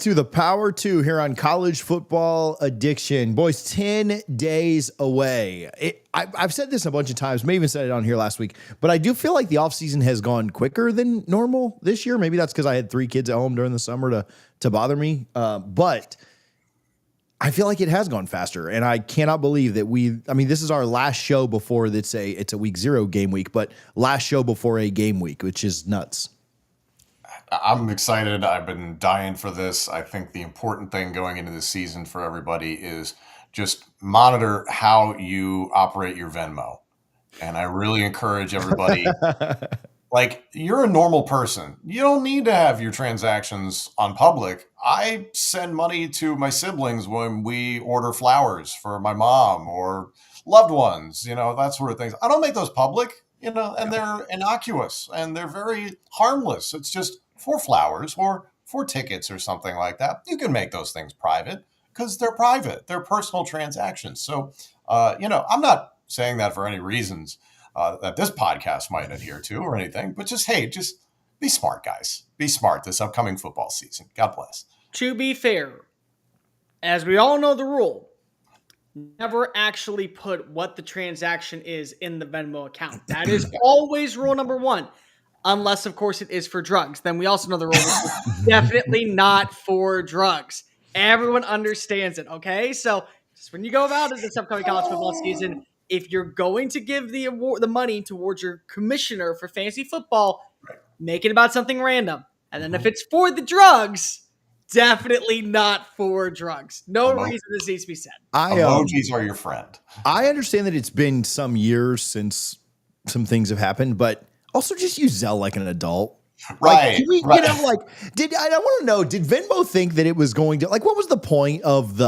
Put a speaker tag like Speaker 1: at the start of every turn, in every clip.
Speaker 1: To the Power 2 here on College Football Addiction. Boys, 10 days away. I've said this a bunch of times, may even said it on here last week, but I do feel like the offseason has gone quicker than normal this year. Maybe that's because I had 3 kids at home during the summer to bother me. But I feel like it has gone faster, and I cannot believe that this is our last show before it's a week 0 game week, but last show before a game week, which is nuts.
Speaker 2: I'm excited. I've been dying for this. I think the important thing going into this season for everybody is just monitor how you operate your Venmo. And I really encourage everybody, like, you're a normal person. You don't need to have your transactions on public. I send money to my siblings when we order flowers for my mom or loved ones, that sort of things. I don't make those public, and they're innocuous and they're very harmless. It's just for flowers or for tickets or something like that. You can make those things private because they're private. They're personal transactions. So, I'm not saying that for any reasons that this podcast might adhere to or anything, but just be smart, guys. Be smart this upcoming football season. God bless.
Speaker 3: To be fair, as we all know the rule, never actually put what the transaction is in the Venmo account. That is always rule number 1. Unless, of course, it is for drugs. Then we also know the rule is definitely not for drugs. Everyone understands it, okay? So just when you go about it this upcoming college football season, if you're going to give the money towards your commissioner for fantasy football, make it about something random. And then if it's for the drugs, definitely not for drugs. No reason this needs to be said.
Speaker 2: Emojis are your friend.
Speaker 1: I understand that it's been some years since some things have happened, but also just use Zelle like an adult.
Speaker 2: Right.
Speaker 1: Did Venmo think that it was going to, what was the point of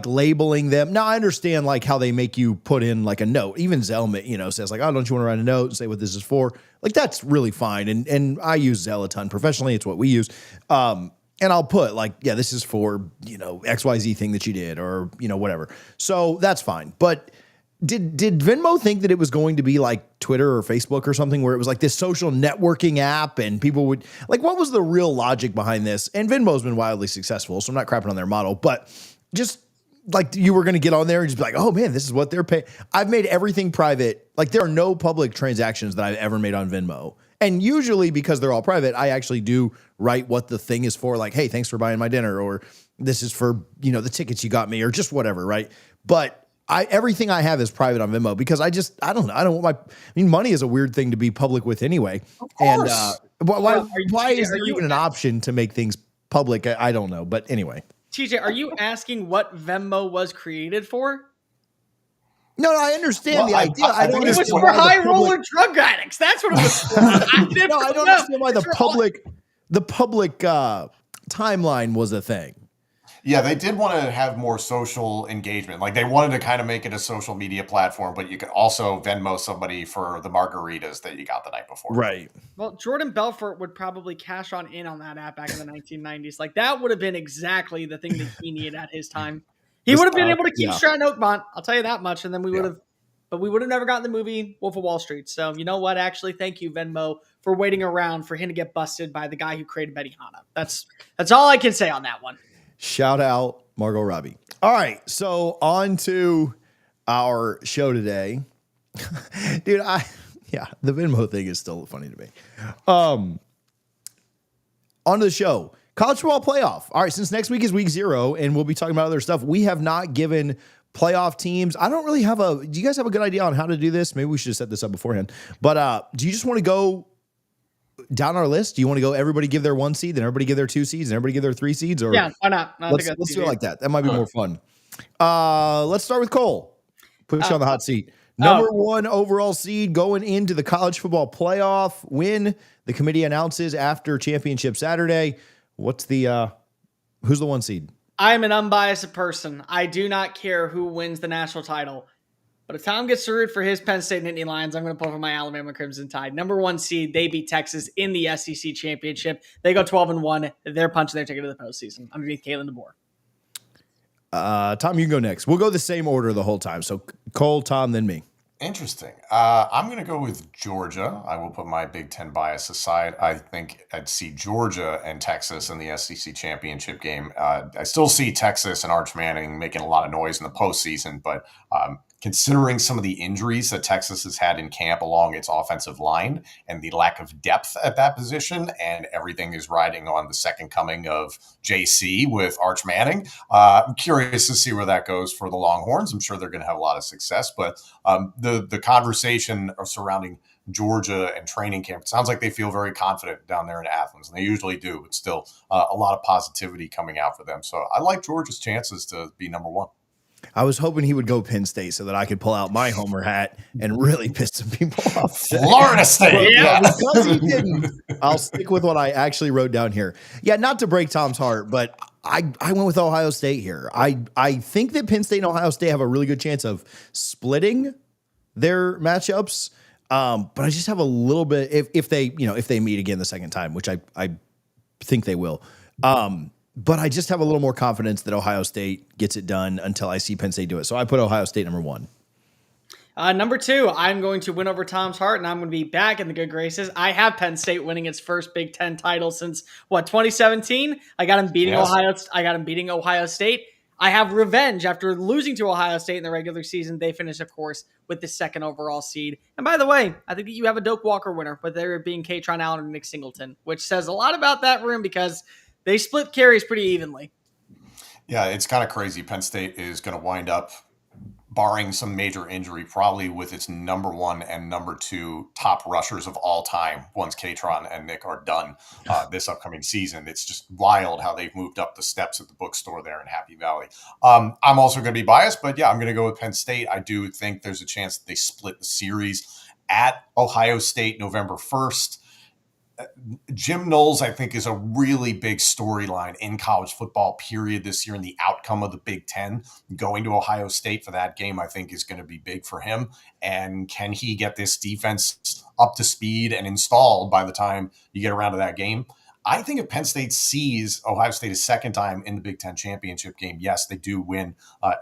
Speaker 1: labeling them? Now I understand how they make you put in a note. Even Zelle, says oh, don't you want to write a note and say what this is for? That's really fine. And I use Zelle a ton professionally. It's what we use. And I'll put this is for, XYZ thing that you did or, whatever. So that's fine. But Did Venmo think that it was going to be like Twitter or Facebook or something where it was this social networking app and people would what was the real logic behind this? And Venmo's been wildly successful, so I'm not crapping on their model, but just you were going to get on there and just be oh man, this is what they're paying. I've made everything private. There are no public transactions that I've ever made on Venmo. And usually because they're all private, I actually do write what the thing is for. Hey, thanks for buying my dinner, or this is for, the tickets you got me, or just whatever. Right. But everything I have is private on Venmo because I don't know. I don't want money is a weird thing to be public with anyway.
Speaker 2: Of course.
Speaker 1: And why is there even an option to make things public? I don't know. But anyway.
Speaker 3: TJ, are you asking what Venmo was created for?
Speaker 1: No, I understand the idea.
Speaker 3: It was for high roller drug addicts. That's what it was for. I don't
Speaker 1: understand why the public timeline was a thing.
Speaker 2: Yeah, they did want to have more social engagement. They wanted to kind of make it a social media platform, but you could also Venmo somebody for the margaritas that you got the night before.
Speaker 1: Right.
Speaker 3: Well, Jordan Belfort would probably cash in on that app back in the 1990s. That would have been exactly the thing that he needed at his time. He would have been able to keep Stratton Oakmont. I'll tell you that much. And then we would have, but we would have never gotten the movie Wolf of Wall Street. So you know what? Actually, thank you, Venmo, for waiting around for him to get busted by the guy who created Benihana. That's all I can say on that one.
Speaker 1: Shout out Margot Robbie. All right, so on to our show today. Dude, the Venmo thing is still funny to me. On to the show. College football playoff. All right, since next week is week 0 and we'll be talking about other stuff, we have not given playoff teams. I don't really do you guys have a good idea on how to do this? Maybe we should have set this up beforehand. But do you just want to go down our list? Do you want to go everybody give their 1 seed, then everybody give their 2 seeds, and everybody give their 3 seeds? Or
Speaker 3: yeah, why not?
Speaker 1: Let's do it like that. That might be more fun. Let's start with Cole. Put you on the hot seat. Number 1 overall seed going into the college football playoff win. The committee announces after championship Saturday. Who's the 1 seed?
Speaker 3: I'm an unbiased person. I do not care who wins the national title. But if Tom gets to root for his Penn State Nittany Lions, I'm going to pull for my Alabama Crimson Tide. Number 1 seed, they beat Texas in the SEC championship. They go 12-1. They're punching their ticket to the postseason underneath Kalen DeBoer.
Speaker 1: Tom, you can go next. We'll go the same order the whole time. So Cole, Tom, then me.
Speaker 2: Interesting. I'm going to go with Georgia. I will put my Big Ten bias aside. I think I'd see Georgia and Texas in the SEC championship game. I still see Texas and Arch Manning making a lot of noise in the postseason, but considering some of the injuries that Texas has had in camp along its offensive line and the lack of depth at that position, and everything is riding on the second coming of JC with Arch Manning, I'm curious to see where that goes for the Longhorns. I'm sure they're going to have a lot of success, but the conversation surrounding Georgia and training camp, it sounds like they feel very confident down there in Athens, and they usually do, but still a lot of positivity coming out for them. So I like Georgia's chances to be number one.
Speaker 1: I was hoping he would go Penn State so that I could pull out my Homer hat and really piss some people off.
Speaker 2: Florida State.
Speaker 1: Yeah, because he didn't. I'll stick with what I actually wrote down here. Yeah, not to break Tom's heart, but I went with Ohio State here. I think that Penn State and Ohio State have a really good chance of splitting their matchups. But I just have a little bit if they meet again the second time, which I think they will. But I just have a little more confidence that Ohio State gets it done until I see Penn State do it. So I put Ohio State number one.
Speaker 3: Number two, I'm going to win over Tom's heart, and I'm going to be back in the good graces. I have Penn State winning its first Big Ten title since 2017. I got him beating Ohio State. I have revenge after losing to Ohio State in the regular season. They finished, of course, with the second overall seed. And by the way, I think that you have a Doak Walker winner, but there being Katron Allen and Nick Singleton, which says a lot about that room because they split carries pretty evenly.
Speaker 2: Yeah, it's kind of crazy. Penn State is going to wind up, barring some major injury, probably with its number one and number two top rushers of all time once Katron and Nick are done this upcoming season. It's just wild how they've moved up the steps at the bookstore there in Happy Valley. I'm also going to be biased, but yeah, I'm going to go with Penn State. I do think there's a chance that they split the series at Ohio State November 1st. Jim Knowles, I think, is a really big storyline in college football, period, this year, and the outcome of the Big Ten. Going to Ohio State for that game, I think, is going to be big for him. And can he get this defense up to speed and installed by the time you get around to that game? I think if Penn State sees Ohio State a second time in the Big Ten championship game, yes, they do win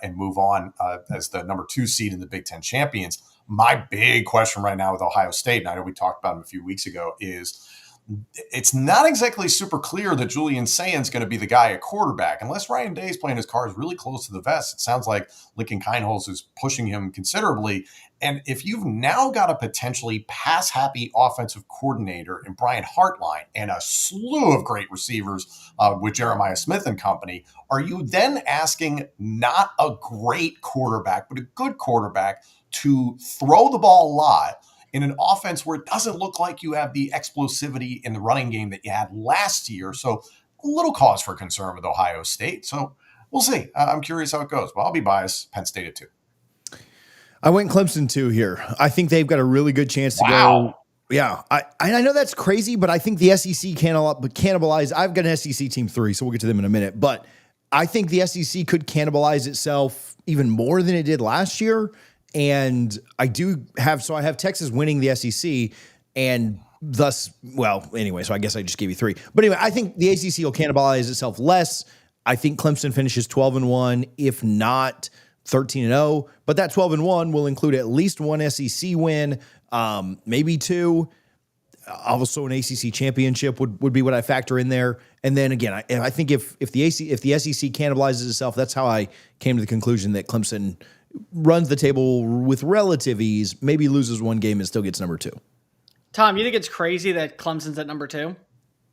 Speaker 2: and move on as the number 2 seed in the Big Ten champions. My big question right now with Ohio State, and I know we talked about him a few weeks ago, is it's not exactly super clear that Julian Sayan's going to be the guy at quarterback. Unless Ryan Day is playing his cards really close to the vest, it sounds like Lincoln Kienholz is pushing him considerably. And if you've now got a potentially pass-happy offensive coordinator in Brian Hartline and a slew of great receivers with Jeremiah Smith and company, are you then asking not a great quarterback, but a good quarterback to throw the ball a lot in an offense where it doesn't look like you have the explosivity in the running game that you had last year? So a little cause for concern with Ohio State. So we'll see. I'm curious how it goes, but I'll be biased. Penn State at 2.
Speaker 1: I went Clemson 2 here. I think they've got a really good chance to go. Yeah. I know that's crazy, but I think the SEC cannibalize. I've got an SEC team 3, so we'll get to them in a minute. But I think the SEC could cannibalize itself even more than it did last year. And I have Texas winning the SEC and thus, so I guess I just gave you 3. But anyway, I think the ACC will cannibalize itself less. I think Clemson finishes 12-1, if not 13-0. But that 12-1 will include at least 1 SEC win, maybe 2. Also, an ACC championship would be what I factor in there. And then again, I think if the SEC cannibalizes itself, that's how I came to the conclusion that Clemson runs the table with relative ease, maybe loses 1 game and still gets number 2.
Speaker 3: Tom, you think it's crazy that Clemson's at number 2?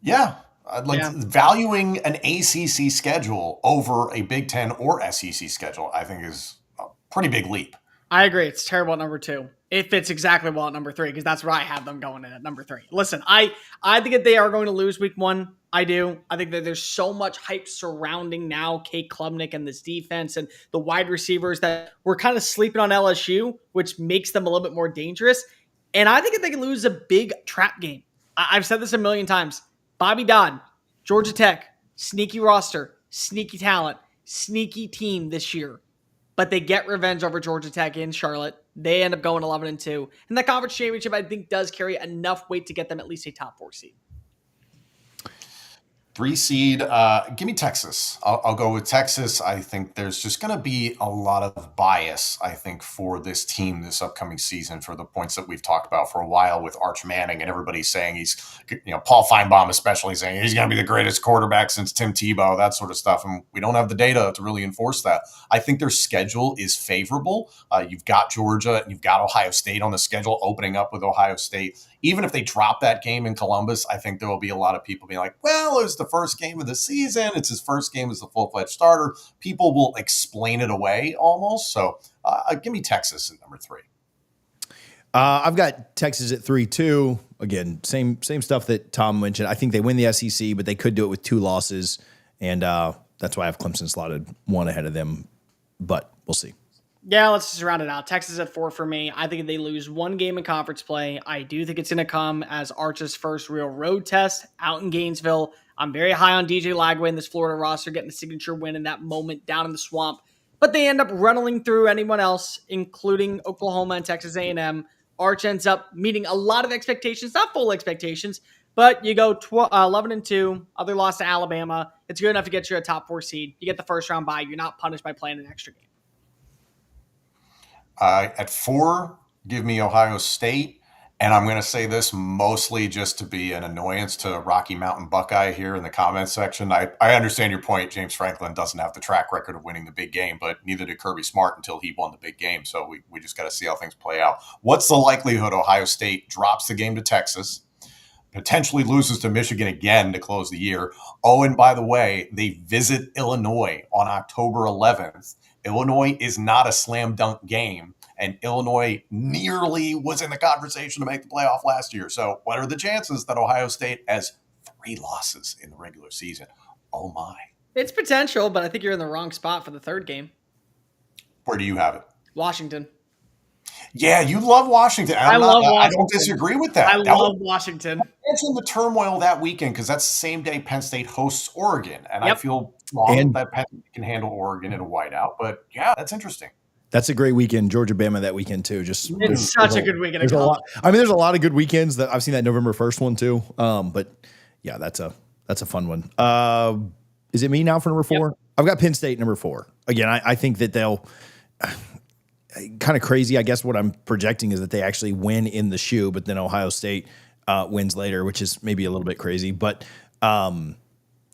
Speaker 2: Yeah. Valuing an ACC schedule over a Big Ten or SEC schedule, I think is a pretty big leap.
Speaker 3: I agree. It's terrible at number 2. It fits exactly well at number 3 because that's where I have them going in at number 3. Listen, I think that they are going to lose week 1. I do. I think that there's so much hype surrounding now Kate Klubnik and this defense and the wide receivers that we're kind of sleeping on LSU, which makes them a little bit more dangerous. And I think that they can lose a big trap game. I've said this a million times. Bobby Dodd, Georgia Tech, sneaky roster, sneaky talent, sneaky team this year. But they get revenge over Georgia Tech in Charlotte. They end up going 11-2. And the conference championship, I think, does carry enough weight to get them at least a top 4 seed.
Speaker 2: 3 seed, give me Texas. I'll go with Texas. I think there's just going to be a lot of bias, I think, for this team this upcoming season for the points that we've talked about for a while with Arch Manning, and everybody's saying he's, Paul Feinbaum especially saying he's going to be the greatest quarterback since Tim Tebow, that sort of stuff. And we don't have the data to really enforce that. I think their schedule is favorable. You've got Georgia and you've got Ohio State on the schedule, opening up with Ohio State. Even if they drop that game in Columbus, I think there will be a lot of people being like, well, it was the first game of the season. It's his first game as a full-fledged starter. People will explain it away almost. So give me Texas at number 3.
Speaker 1: I've got Texas at 3 too. Again, same stuff that Tom mentioned. I think they win the SEC, but they could do it with 2 losses. And that's why I have Clemson slotted 1 ahead of them. But we'll see.
Speaker 3: Yeah, let's just round it out. Texas at 4 for me. I think if they lose 1 game in conference play, I do think it's going to come as Arch's first real road test out in Gainesville. I'm very high on DJ Lagway in this Florida roster, getting a signature win in that moment down in the swamp. But they end up running through anyone else, including Oklahoma and Texas A&M. Arch ends up meeting a lot of expectations, not full expectations, but you go 11-2, other loss to Alabama. It's good enough to get you a top 4 seed. You get the first round bye. You're not punished by playing an extra game.
Speaker 2: At 4, give me Ohio State. And I'm going to say this mostly just to be an annoyance to Rocky Mountain Buckeye here in the comments section. I understand your point. James Franklin doesn't have the track record of winning the big game, but neither did Kirby Smart until he won the big game. So we just got to see how things play out. What's the likelihood Ohio State drops the game to Texas, potentially loses to Michigan again to close the year? Oh, and by the way, they visit Illinois on October 11th. Illinois is not a slam dunk game, and Illinois nearly was in the conversation to make the playoff last year. So what are the chances that Ohio State has 3 losses in the regular season? Oh, my.
Speaker 3: It's potential, but I think you're in the wrong spot for the 3rd game.
Speaker 2: Where do you have it?
Speaker 3: Washington.
Speaker 2: Yeah, you love Washington.
Speaker 3: I love Washington.
Speaker 2: I don't disagree with that.
Speaker 3: I love Washington.
Speaker 2: Mention the turmoil that weekend because that's the same day Penn State hosts Oregon, and I feel that Penn State can handle Oregon in a whiteout. But yeah, that's interesting.
Speaker 1: That's a great weekend. Georgia Bama that weekend too.
Speaker 3: It's such a good weekend.
Speaker 1: There's a lot. I mean, there's a lot of good weekends that I've seen that November 1st one too. But yeah, that's a fun one. Is it me now for number 4? Yep. I've got Penn State number 4. Again, I think that they'll kind of crazy. I guess what I'm projecting is that they actually win in the shoe, but then Ohio State wins later, which is maybe a little bit crazy. But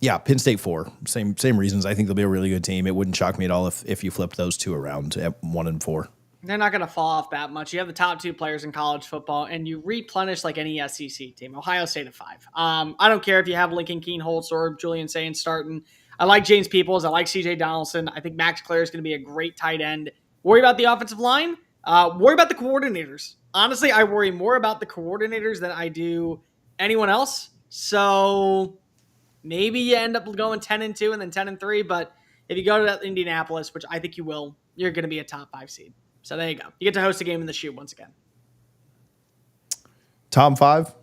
Speaker 1: yeah, Penn State 4. Same reasons. I think they'll be a really good team. It wouldn't shock me at all if you flipped those 2 around at 1 and 4.
Speaker 3: They're not going to fall off that much. You have the top 2 players in college football, and you replenish like any SEC team. Ohio State at 5. I don't care if you have Lincoln Keenholz or Julian Sainz starting. I like James Peoples. I like C.J. Donaldson. I think Max Clare is going to be a great tight end. Worry about the offensive line. Worry about the coordinators. Honestly, I worry more about the coordinators than I do anyone else. So maybe you end up going 10-2 and then 10-3. But if you go to Indianapolis, which I think you will, you're going to be a top 5 seed. So there you go. You get to host a game in the shoe once again.
Speaker 1: Tom 5.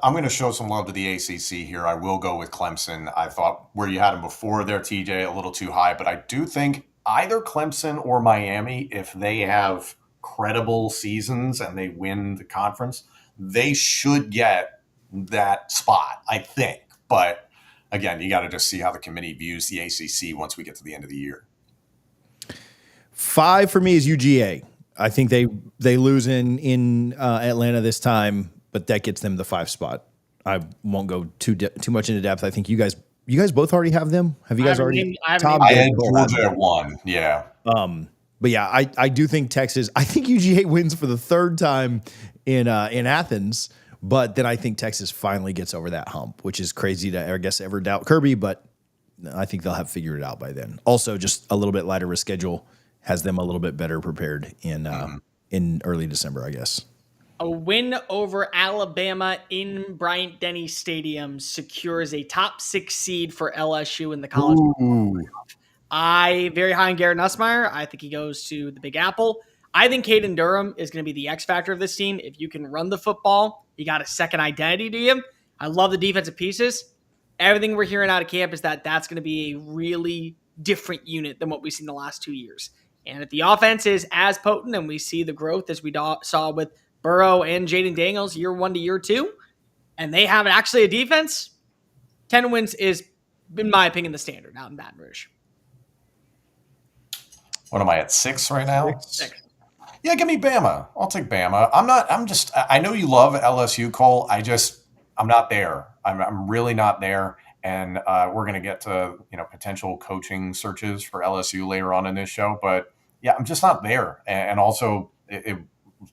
Speaker 2: I'm going to show some love to the ACC here. I will go with Clemson. I thought where you had them before there, TJ, a little too high. But I do think either Clemson or Miami, if they have credible seasons and they win the conference, they should get that spot, I think. But again, you got to just see how the committee views the ACC once we get to the end of the year.
Speaker 1: 5 for me is UGA. I think they lose in Atlanta this time, but that gets them the 5 spot. I won't go too much into depth. I think you guys both already have them. Have you guys already?
Speaker 2: I had Georgia at 1. Yeah.
Speaker 1: But yeah, I do think Texas. I think UGA wins for the 3rd time in Athens. But then I think Texas finally gets over that hump, which is crazy to, I guess, ever doubt Kirby. But I think they'll have figured it out by then. Also, just a little bit lighter of a schedule has them a little bit better prepared in early December, I guess.
Speaker 3: A win over Alabama in Bryant-Denny Stadium secures a top 6 seed for LSU in the college football playoff. I very high on Garrett Nussmeier. I think he goes to the Big Apple. I think Caden Durham is going to be the X factor of this team. If you can run the football, you got a second identity to him. I love the defensive pieces. Everything we're hearing out of camp is that that's going to be a really different unit than what we've seen the last 2 years. And if the offense is as potent and we see the growth as we saw with Burrow and Jaden Daniels year 1 to year 2, and they have actually a defense, 10 wins is, in my opinion, the standard out in Baton Rouge.
Speaker 2: What am I at, 6 right now?
Speaker 3: 6.
Speaker 2: Yeah, give me Bama. I'll take Bama. I know you love LSU, Cole. I'm not there. I'm really not there. And we're going to get to, potential coaching searches for LSU later on in this show. But yeah, I'm just not there. And also it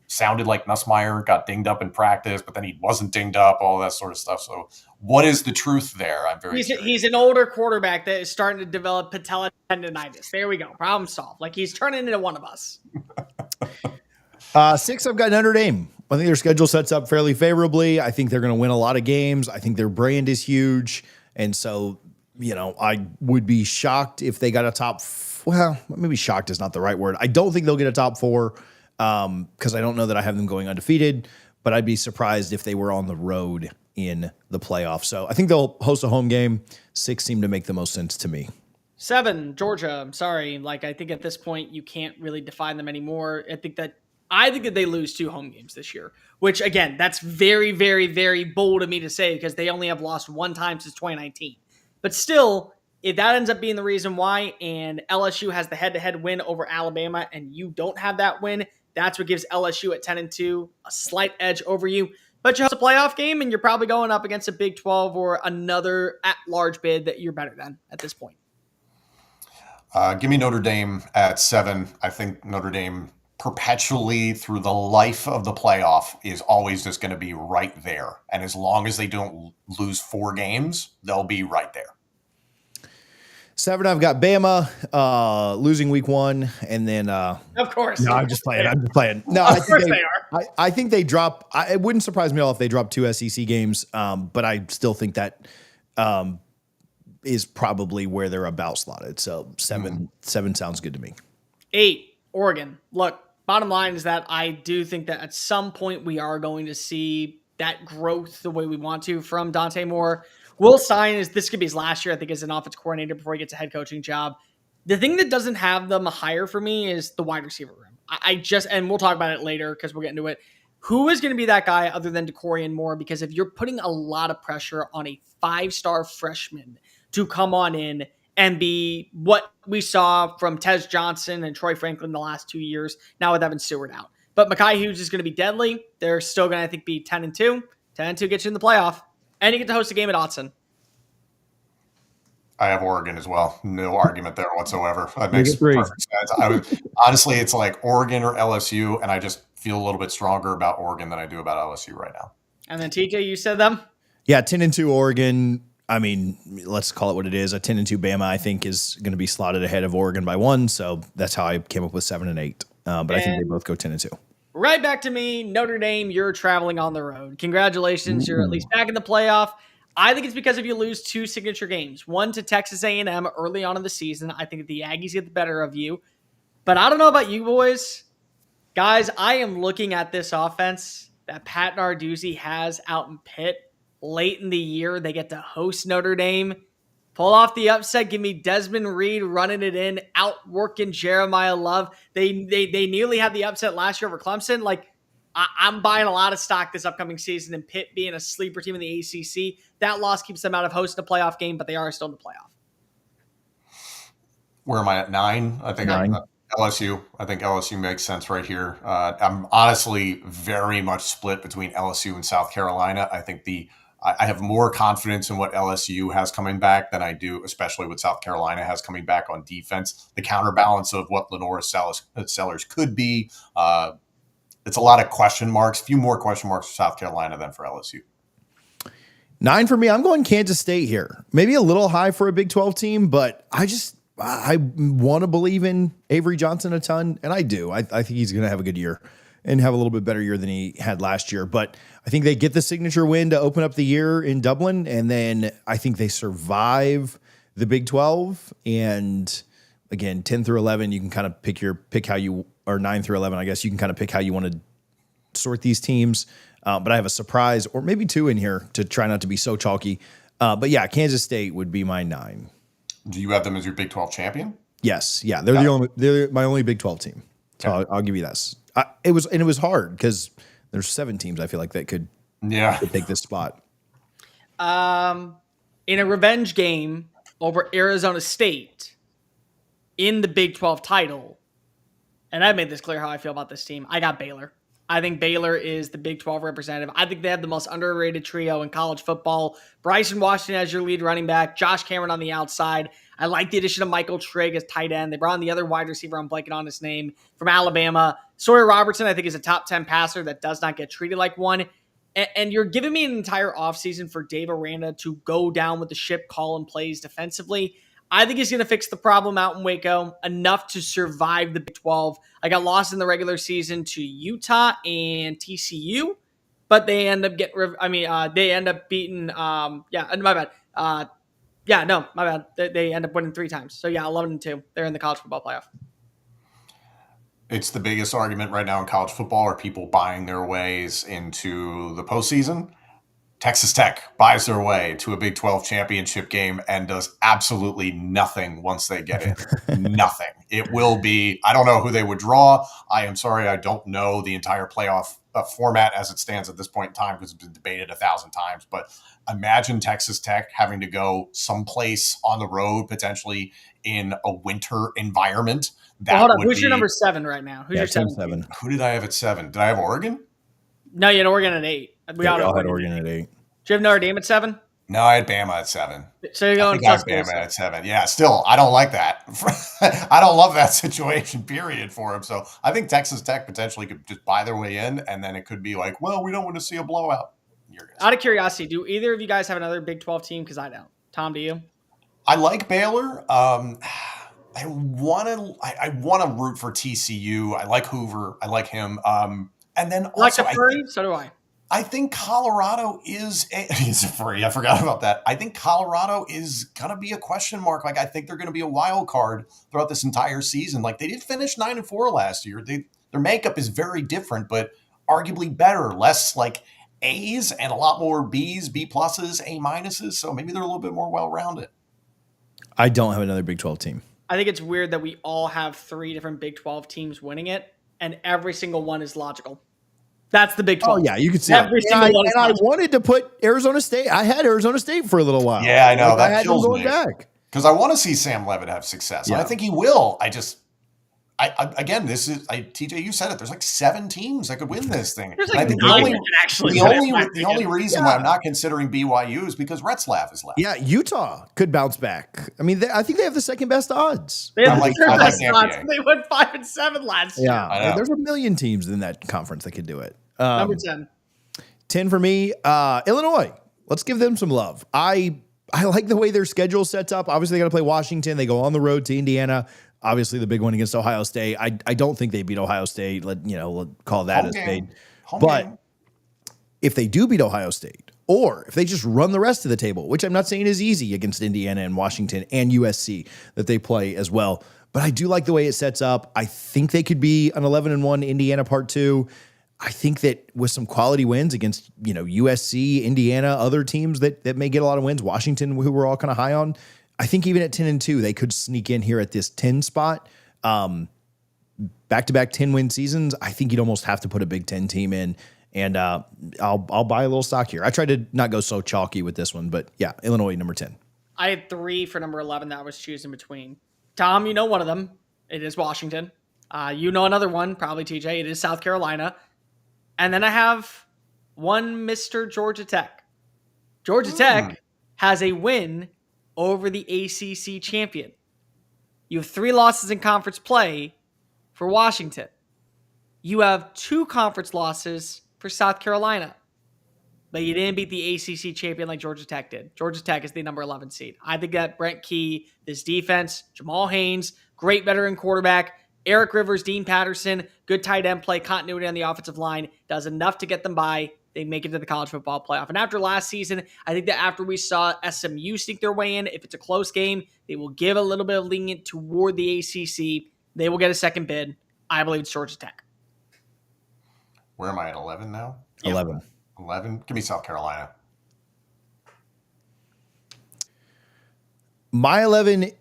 Speaker 2: sounded like Nussmeier got dinged up in practice, but then he wasn't dinged up, all that sort of stuff. So what is the truth there? I'm very curious.
Speaker 3: He's an older quarterback that is starting to develop patella tendonitis. There we go. Problem solved. Like, he's turning into one of us.
Speaker 1: 6, I've got Notre Dame. I think their schedule sets up fairly favorably. I think they're going to win a lot of games. I think their brand is huge. And so, I would be shocked if they got a top. Well, maybe shocked is not the right word. I don't think they'll get a top 4 because I don't know that I have them going undefeated, but I'd be surprised if they were on the road in the playoffs. So I think they'll host a home game. 6 seem to make the most sense to me.
Speaker 3: 7, Georgia. I'm sorry. I think at this point you can't really define them anymore. I think that they lose 2 home games this year, which again, that's very, very, very bold of me to say because they only have lost 1 time since 2019. But still, if that ends up being the reason why, and LSU has the head-to-head win over Alabama, and you don't have that win, that's what gives LSU at 10-2 a slight edge over you. But you host a playoff game, and you're probably going up against a Big 12 or another at-large bid that you're better than at this point.
Speaker 2: Give me Notre Dame at 7. I think Notre Dame perpetually through the life of the playoff is always just going to be right there. And as long as they don't lose 4 games, they'll be right there.
Speaker 1: 7, I've got Bama losing week 1, and then
Speaker 3: of course.
Speaker 1: No, I'm just playing. No,
Speaker 3: of course they are.
Speaker 1: I think they drop. It wouldn't surprise me at all if they drop 2 SEC games, but I still think that is probably where they're about slotted. So 7 sounds good to me.
Speaker 3: 8, Oregon. Look, bottom line is that I do think that at some point we are going to see that growth the way we want to from Dante Moore. Will Stein this could be his last year, I think, as an offense coordinator before he gets a head coaching job. The thing that doesn't have them higher for me is the wide receiver room. And we'll talk about it later because we'll get into it. Who is going to be that guy other than DeCorian Moore? Because if you're putting a lot of pressure on a 5-star freshman to come on in and be what we saw from Tez Johnson and Troy Franklin the last 2 years, now with Evan Stewart out. But Mekhi Hughes is going to be deadly. They're still going to, I think, be 10-2. 10-2 gets you in the playoff. And you get to host a game at Autzen.
Speaker 2: I have Oregon as well. No argument there whatsoever. That makes perfect sense. Honestly, it's like Oregon or LSU, and I just feel a little bit stronger about Oregon than I do about LSU right now.
Speaker 3: And then TJ, you said them?
Speaker 1: Yeah, 10-2 Oregon. I mean, let's call it what it is. A 10-2 Bama, I think, is going to be slotted ahead of Oregon by 1. So that's how I came up with 7 and 8. But I think they both go 10-2.
Speaker 3: Right back to me, Notre Dame, you're traveling on the road. Congratulations, you're at least back in the playoff. I think it's because if you lose 2 signature games, one to Texas A&M early on in the season. I think the Aggies get the better of you. But I don't know about you boys. Guys, I am looking at this offense that Pat Narduzzi has out in Pitt late in the year. They get to host Notre Dame. Pull off the upset. Give me Desmond Reed running it in, outworking Jeremiah Love. They nearly had the upset last year over Clemson. I'm buying a lot of stock this upcoming season, and Pitt being a sleeper team in the ACC. That loss keeps them out of hosting a playoff game, but they are still in the playoff.
Speaker 2: Where am I at 9? I think
Speaker 1: 9.
Speaker 2: LSU. I think LSU makes sense right here. I'm honestly very much split between LSU and South Carolina. I think I have more confidence in what LSU has coming back than I do, especially what South Carolina has coming back on defense. The counterbalance of what Lenora Sellers could be. It's a lot of question marks, a few more question marks for South Carolina than for LSU.
Speaker 1: 9 for me. I'm going Kansas State here. Maybe a little high for a Big 12 team, but I want to believe in Avery Johnson a ton, and I do. I think he's going to have a good year and have a little bit better year than he had last year. But I think they get the signature win to open up the year in Dublin, and then I think they survive the Big 12. And again, 10 through 11, you can kind of pick how you, or 9 through 11, I guess you can kind of pick how you want to sort these teams. But I have a surprise, or maybe 2 in here to try not to be so chalky. But yeah, Kansas State would be my 9.
Speaker 2: Do you have them as your Big 12 champion?
Speaker 1: Yes. Yeah. They're my only Big 12 team. So
Speaker 2: Okay.
Speaker 1: I'll give you that. It was hard because there's 7 teams I feel like that could take this spot.
Speaker 3: In a revenge game over Arizona State in the Big 12 title, and I made this clear how I feel about this team, I got Baylor. I think Baylor is the Big 12 representative. I think they have the most underrated trio in college football. Bryson Washington as your lead running back, Josh Cameron on the outside. I like the addition of Michael Trigg as tight end. They brought in the other wide receiver, I'm blanking on his name, from Alabama. Sawyer Robertson, I think, is a top 10 passer that does not get treated like one. And you're giving me an entire offseason for Dave Aranda to go down with the ship, call and plays defensively. I think he's going to fix the problem out in Waco enough to survive the Big 12. I got lost in the regular season to Utah and TCU, but they end up they end up beating. My bad. My bad. They end up winning 3 times. So yeah, 11-2. They're in the college football playoff.
Speaker 2: It's the biggest argument right now in college football. Are people buying their ways into the postseason? Texas Tech buys their way to a Big 12 championship game and does absolutely nothing once they get in. Nothing. It will be, I don't know who they would draw. I am sorry, I don't know the entire playoff format as it stands at this point in time because it's been debated 1,000 times. But imagine Texas Tech having to go someplace on the road, potentially in a winter environment.
Speaker 3: Hold on. Who's your number 7 right now? Who's your 7?
Speaker 2: Who did I have at 7? Did I have Oregon?
Speaker 3: No, you had Oregon at 8. We all
Speaker 1: had Oregon at 8.
Speaker 3: Do you have Notre Dame at 7?
Speaker 2: No, I had Bama at 7.
Speaker 3: So you're going
Speaker 2: I think I had Bama at 7. Yeah, still, I don't like that. I don't love that situation, period, for him. So I think Texas Tech potentially could just buy their way in, and then it could be like, well, we don't want to see a blowout.
Speaker 3: Out of curiosity, do either of you guys have another Big 12 team? Because I don't. Tom, do you?
Speaker 2: I like Baylor. I want to root for TCU. I like Hoover. I like him. And then also,
Speaker 3: like the Furry? So do I.
Speaker 2: I think Colorado is a Furry. I forgot about that. I think Colorado is going to be a question mark. Like, I think they're going to be a wild card throughout this entire season. Like, they did finish 9-4 last year. Their makeup is very different, but arguably better. Less like A's and a lot more B's, B pluses, A minuses. So maybe they're a little bit more well-rounded.
Speaker 1: I don't have another Big 12 team.
Speaker 3: I think it's weird that we all have 3 different Big 12 teams winning it, and every single one is logical. That's the Big 12.
Speaker 1: Oh, yeah, you can see
Speaker 3: every single one.
Speaker 1: And I wanted to put Arizona State. I had Arizona State for a little while.
Speaker 2: Yeah, I know.
Speaker 1: Like,
Speaker 2: that kills me. Because I want to see Sam Levitt have success. Yeah. And I think he will. TJ, you said it. There's like 7 teams that could win this thing.
Speaker 3: There's like
Speaker 2: the only reason why I'm not considering BYU is because Retzlaff is left.
Speaker 1: Yeah, Utah could bounce back. I mean, I think they have the second best odds.
Speaker 3: They have the best odds. They went 5-7 last year.
Speaker 1: Yeah, there's a million teams in that conference that could do it.
Speaker 3: Number 10.
Speaker 1: 10 for me. Illinois. Let's give them some love. I like the way their schedule sets up. Obviously, they got to play Washington. They go on the road to Indiana. Obviously, the big one against Ohio State. I don't think they beat Ohio State. Let's call that a spade. But if they do beat Ohio State, or if they just run the rest of the table, which I'm not saying is easy against Indiana and Washington and USC that they play as well, but I do like the way it sets up. I think they could be an 11-1 Indiana Part 2. I think that with some quality wins against USC, Indiana, other teams that may get a lot of wins, Washington, who we're all kind of high on. I think even at 10-2, they could sneak in here at this 10 spot. Back-to-back 10-win seasons, I think you'd almost have to put a Big 10 team in, and I'll buy a little stock here. I tried to not go so chalky with this one, but yeah, Illinois, number 10.
Speaker 3: I had 3 for number 11 that I was choosing between. Tom, you know one of them. It is Washington. You know another one, probably TJ. It is South Carolina. And then I have one Mr. Georgia Tech. Georgia Tech has a win over the ACC champion. You have 3 losses in conference play for Washington. You have 2 conference losses for South Carolina. But you didn't beat the ACC champion like Georgia Tech did. Georgia Tech is the number 11 seed. I think that Brent Key, this defense, Jamal Haynes, great veteran quarterback, Eric Rivers, Dean Patterson, good tight end play, continuity on the offensive line, does enough to get them by. They make it to the college football playoff. And after last season, I think that after we saw SMU sneak their way in, if it's a close game, they will give a little bit of lenient toward the ACC. They will get a second bid. I believe it's Georgia Tech.
Speaker 2: Where am I at 11 now?
Speaker 1: 11.
Speaker 2: 11? Give me South Carolina.
Speaker 1: My 11,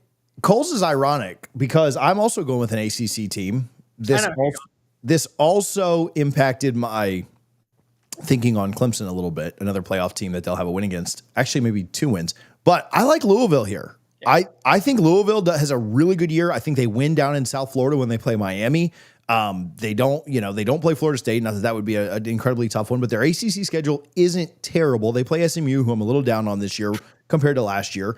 Speaker 1: Cole's is ironic because I'm also going with an ACC team. This also impacted my thinking on Clemson a little bit, another playoff team that they'll have a win against. Actually, maybe 2 wins. But I like Louisville here. Yeah. I think Louisville has a really good year. I think they win down in South Florida when they play Miami. They don't play Florida State. Not that would be an incredibly tough one, but their ACC schedule isn't terrible. They play SMU, who I'm a little down on this year compared to last year.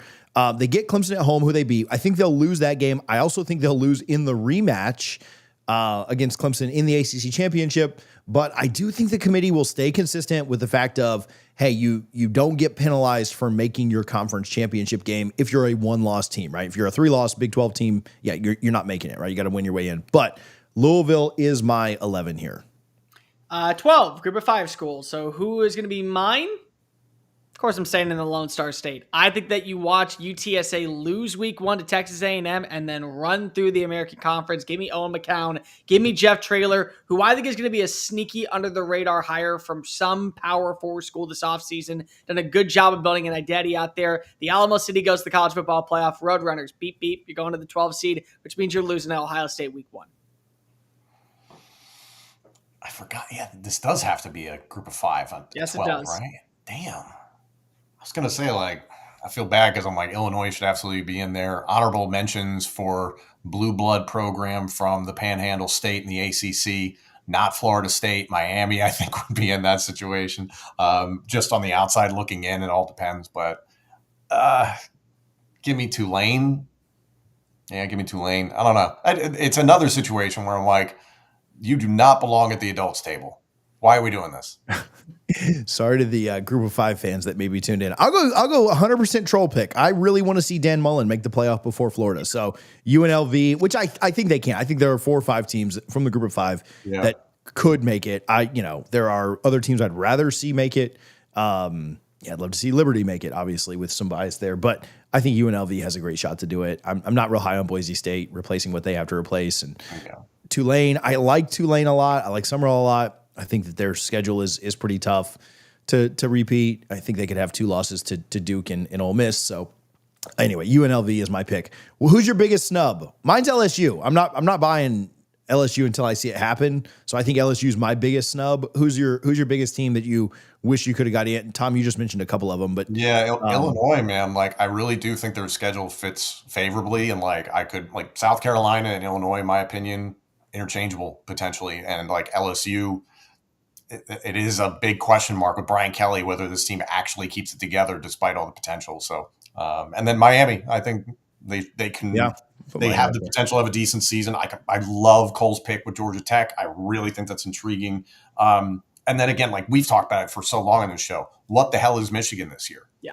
Speaker 1: They get Clemson at home, who they beat. I think they'll lose that game. I also think they'll lose in the rematch against Clemson in the ACC championship. But I do think the committee will stay consistent with the fact of, hey, you don't get penalized for making your conference championship game if you're a 1-loss team, right? If you're a 3-loss Big 12 team, yeah, you're not making it, right? You got to win your way in. But Louisville is my 11 here.
Speaker 3: 12, group of 5 schools. So who is going to be mine? Of course, I'm staying in the Lone Star State. I think that you watch UTSA lose week 1 to Texas A&M and then run through the American Conference. Give me Owen McCown. Give me Jeff Traylor, who I think is going to be a sneaky under-the-radar hire from some Power 4 school this offseason. Done a good job of building an identity out there. The Alamo City goes to the college football playoff. Roadrunners, beep, beep. You're going to the 12 seed, which means you're losing to Ohio State week 1.
Speaker 2: I forgot. Yeah, this does have to be a group of 5 on 12,
Speaker 3: yes, it does.
Speaker 2: Right? Damn. I was going to say, like, I feel bad because I'm like, Illinois should absolutely be in there. Honorable mentions for blue blood program from the Panhandle State in the ACC, not Florida State. Miami, I think, would be in that situation. Just on the outside looking in, it all depends. But give me Tulane. Yeah, give me Tulane. I don't know. It's another situation where I'm like, you do not belong at the adults table. Why are we doing this?
Speaker 1: Sorry to the group of 5 fans that may be tuned in. I'll go 100% troll pick. I really want to see Dan Mullen make the playoff before Florida. So UNLV, which I think they can. I think there are 4 or 5 teams from the group of 5 that could make it. There are other teams I'd rather see make it. I'd love to see Liberty make it, obviously, with some bias there. But I think UNLV has a great shot to do it. I'm not real high on Boise State replacing what they have to replace. And Tulane, I like Tulane a lot. I like Summerall a lot. I think that their schedule is pretty tough to repeat. I think they could have 2 losses to Duke and Ole Miss. So anyway, UNLV is my pick. Well, who's your biggest snub? Mine's LSU. I'm not buying LSU until I see it happen. So I think LSU is my biggest snub. Who's your biggest team that you wish you could have got in? Tom, you just mentioned a couple of them, but
Speaker 2: Illinois, man, like I really do think their schedule fits favorably, and like I could like South Carolina and Illinois, in my opinion, interchangeable potentially, and like LSU. It is a big question mark with Brian Kelly whether this team actually keeps it together despite all the potential. So, and then Miami, I think they can. Yeah, they have the potential to have a decent season. I love Cole's pick with Georgia Tech. I really think that's intriguing. And then again, like we've talked about it for so long on this show, what the hell is Michigan this year?
Speaker 3: Yeah,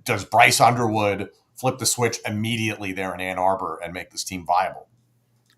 Speaker 2: does Bryce Underwood flip the switch immediately there in Ann Arbor and make this team viable?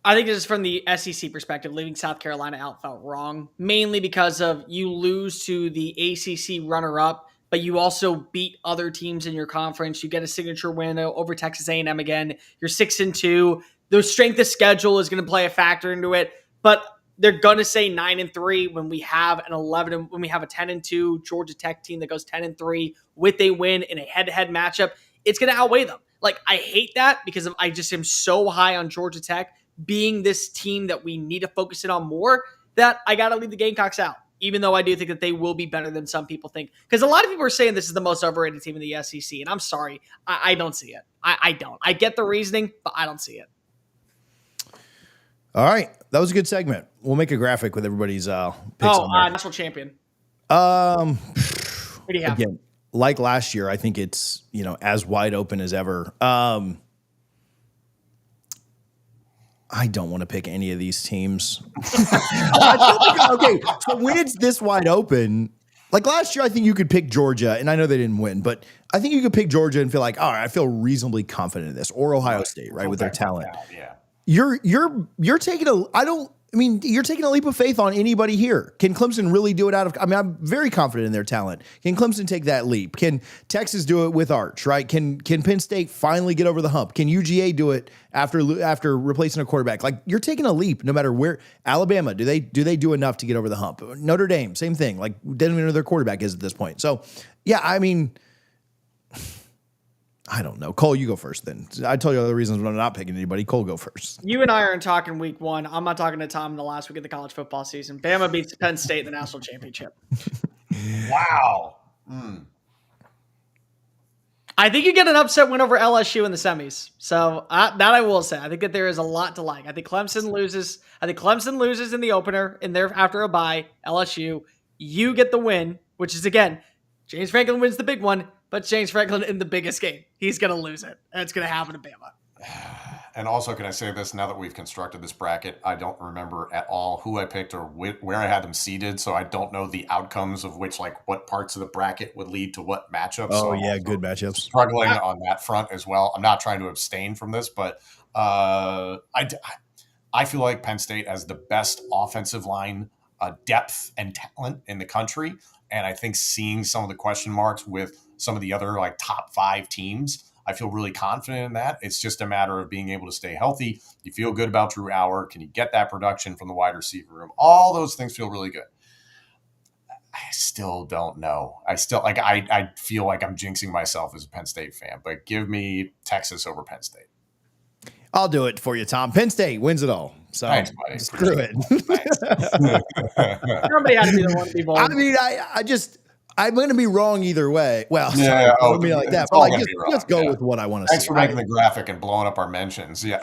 Speaker 3: I think this is from the SEC perspective. Leaving South Carolina out felt wrong, mainly because of you lose to the ACC runner-up, but you also beat other teams in your conference. You get a signature win over Texas A&M again. You're 6-2. The strength of schedule is going to play a factor into it, but they're going to say 9-3 when we have an 11, when we have a 10-2 Georgia Tech team that goes 10-3 with a win in a head-to-head matchup. It's going to outweigh them. Like I hate that because I just am so high on Georgia Tech being this team that we need to focus in on more, that I got to leave the Gamecocks out, even though I do think that they will be better than some people think. Because a lot of people are saying this is the most overrated team in the SEC, and I'm sorry, I don't see it. I don't. I get the reasoning, but I don't see it.
Speaker 1: All right. That was a good segment. We'll make a graphic with everybody's picks on there.
Speaker 3: National champion.
Speaker 1: What
Speaker 3: do you have?
Speaker 1: Again, like last year, I think it's, as wide open as ever. I don't want to pick any of these teams. Okay, so when it's this wide open, like last year, I think you could pick Georgia, and I know they didn't win, but I think you could pick Georgia and feel like, all right, I feel reasonably confident in this, or Ohio State, right, with their talent.
Speaker 2: Yeah.
Speaker 1: You're taking you're taking a leap of faith on anybody here. Can Clemson really do it I'm very confident in their talent. Can Clemson take that leap? Can Texas do it with Arch, right? Can Penn State finally get over the hump? Can UGA do it after replacing a quarterback? Like you're taking a leap no matter where. Alabama, do they do enough to get over the hump? Notre Dame, same thing. Like, doesn't even know who their quarterback is at this point. So, yeah, I don't know. Cole, you go first then. I told you all the reasons why I'm not picking anybody. Cole, go first.
Speaker 3: You and I aren't talking week one. I'm not talking to Tom in the last week of the college football season. Bama beats Penn State in the national championship.
Speaker 2: Wow.
Speaker 3: I think you get an upset win over LSU in the semis. So that I will say. I think that there is a lot to like. I think Clemson loses. I think Clemson loses in the opener and there after a bye. LSU, you get the win, which is again, James Franklin wins the big one, but James Franklin in the biggest game. He's going to lose it. And it's going to happen to Bama.
Speaker 2: And also, can I say this? Now that we've constructed this bracket, I don't remember at all who I picked or where I had them seated, so I don't know the outcomes of which, like, what parts of the bracket would lead to what matchups.
Speaker 1: Oh,
Speaker 2: so
Speaker 1: yeah, good matchups.
Speaker 2: Struggling on that front as well. I'm not trying to abstain from this, but I feel like Penn State has the best offensive line depth and talent in the country, and I think seeing some of the question marks with some of the other like top 5 teams, I feel really confident in that. It's just a matter of being able to stay healthy. You feel good about Drew Howard. Can you get that production from the wide receiver room? All those things feel really good. I still don't know. I feel like I'm jinxing myself as a Penn State fan, but give me Texas over Penn State.
Speaker 1: I'll do it for you, Tom. Penn State wins it all. So
Speaker 2: Thanks, buddy.
Speaker 1: Screw it.
Speaker 3: Somebody had to be the one to be bold.
Speaker 1: I mean, I'm going to be wrong either way. Well,
Speaker 2: Yeah,
Speaker 1: sorry, don't be like that. But like, let's go with what I want to say.
Speaker 2: Thanks for making the graphic and blowing up our mentions. Yeah.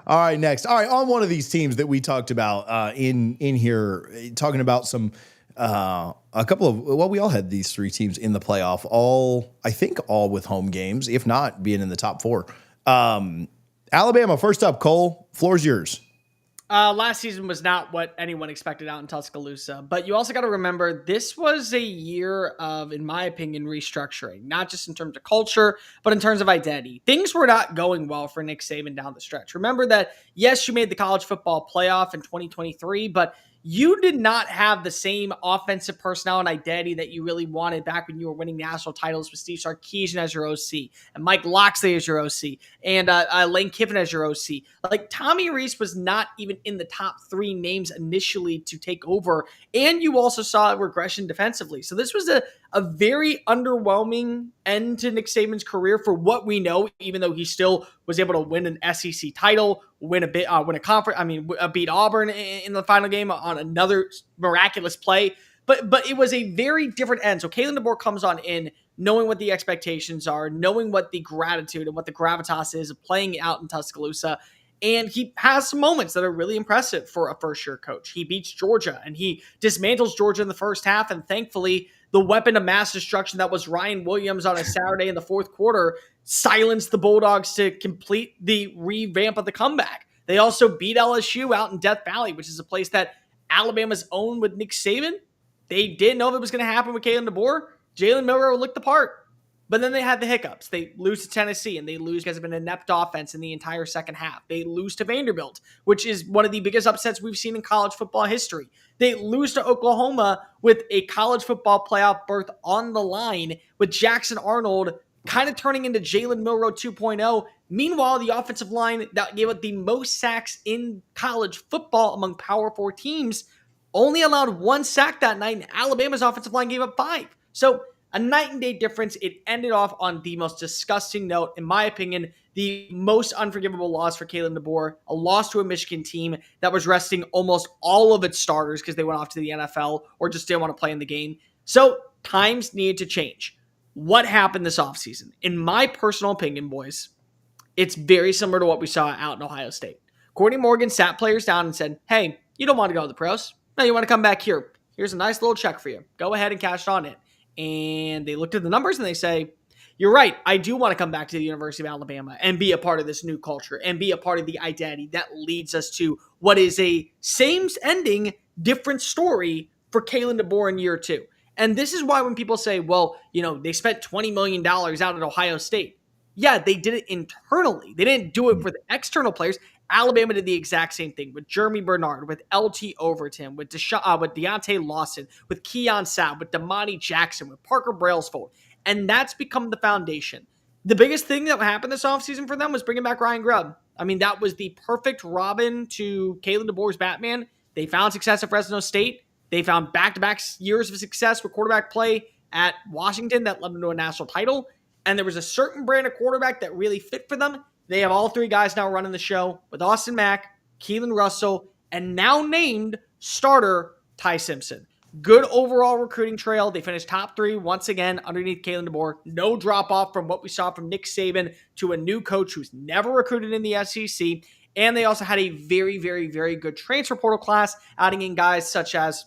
Speaker 1: All right, next. All right, on one of these teams that we talked about in here, talking about some a couple of we all had these 3 teams in the playoff, I think all with home games, if not being in the top 4. Alabama, first up, Cole, floor's yours.
Speaker 3: Last season was not what anyone expected out in Tuscaloosa, but you also got to remember this was a year of, in my opinion, restructuring, not just in terms of culture, but in terms of identity. Things were not going well for Nick Saban down the stretch. Remember that, yes, you made the college football playoff in 2023, but you did not have the same offensive personnel and identity that you really wanted back when you were winning national titles with Steve Sarkisian as your OC and Mike Locksley as your OC and Lane Kiffin as your OC. Like, Tommy Rees was not even in the top 3 names initially to take over, and you also saw a regression defensively. So this was a very underwhelming end to Nick Saban's career for what we know, even though he still was able to win an SEC title, win a conference. I mean, beat Auburn in the final game on another miraculous play. But it was a very different end. So Kalen DeBoer comes on in knowing what the expectations are, knowing what the gratitude and what the gravitas is of playing out in Tuscaloosa. And he has some moments that are really impressive for a first-year coach. He beats Georgia, and he dismantles Georgia in the first half, and thankfully, the weapon of mass destruction that was Ryan Williams on a Saturday in the fourth quarter silenced the Bulldogs to complete the revamp of the comeback. They also beat LSU out in Death Valley, which is a place that Alabama's owned with Nick Saban. They didn't know if it was going to happen with Kalen DeBoer. Jalen Milroe looked the part. But then they had the hiccups. They lose to Tennessee, and they lose because of an inept offense in the entire second half. They lose to Vanderbilt, which is one of the biggest upsets we've seen in college football history. They lose to Oklahoma with a college football playoff berth on the line, with Jackson Arnold kind of turning into Jalen Milroe 2.0. Meanwhile, the offensive line that gave up the most sacks in college football among Power 4 teams only allowed 1 sack that night, and Alabama's offensive line gave up 5. So a night and day difference. It ended off on the most disgusting note, in my opinion, the most unforgivable loss for Kalen DeBoer, a loss to a Michigan team that was resting almost all of its starters because they went off to the NFL or just didn't want to play in the game. So times need to change. What happened this offseason? In my personal opinion, boys, it's very similar to what we saw out in Ohio State. Courtney Morgan sat players down and said, hey, you don't want to go to the pros. No, you want to come back here. Here's a nice little check for you. Go ahead and cash on it. And they looked at the numbers and they say, you're right, I do want to come back to the University of Alabama and be a part of this new culture and be a part of the identity that leads us to what is a same ending, different story for Kalen DeBoer in year 2. And this is why when people say, well, they spent $20 million out at Ohio State. Yeah, they did it internally. They didn't do it for the external players. Alabama did the exact same thing with Jeremy Bernard, with LT Overton, with Deontay Lawson, with Keon Sabb, with Damani Jackson, with Parker Brailsford. And that's become the foundation. The biggest thing that happened this offseason for them was bringing back Ryan Grubb. I mean, that was the perfect Robin to Kalen DeBoer's Batman. They found success at Fresno State. They found back-to-back years of success with quarterback play at Washington that led them to a national title. And there was a certain brand of quarterback that really fit for them. They have all three guys now running the show with Austin Mack, Keelan Russell, and now named starter Ty Simpson. Good overall recruiting trail. They finished top 3 once again underneath Kalen DeBoer. No drop off from what we saw from Nick Saban to a new coach who's never recruited in the SEC. And they also had a very, very, very good transfer portal class, adding in guys such as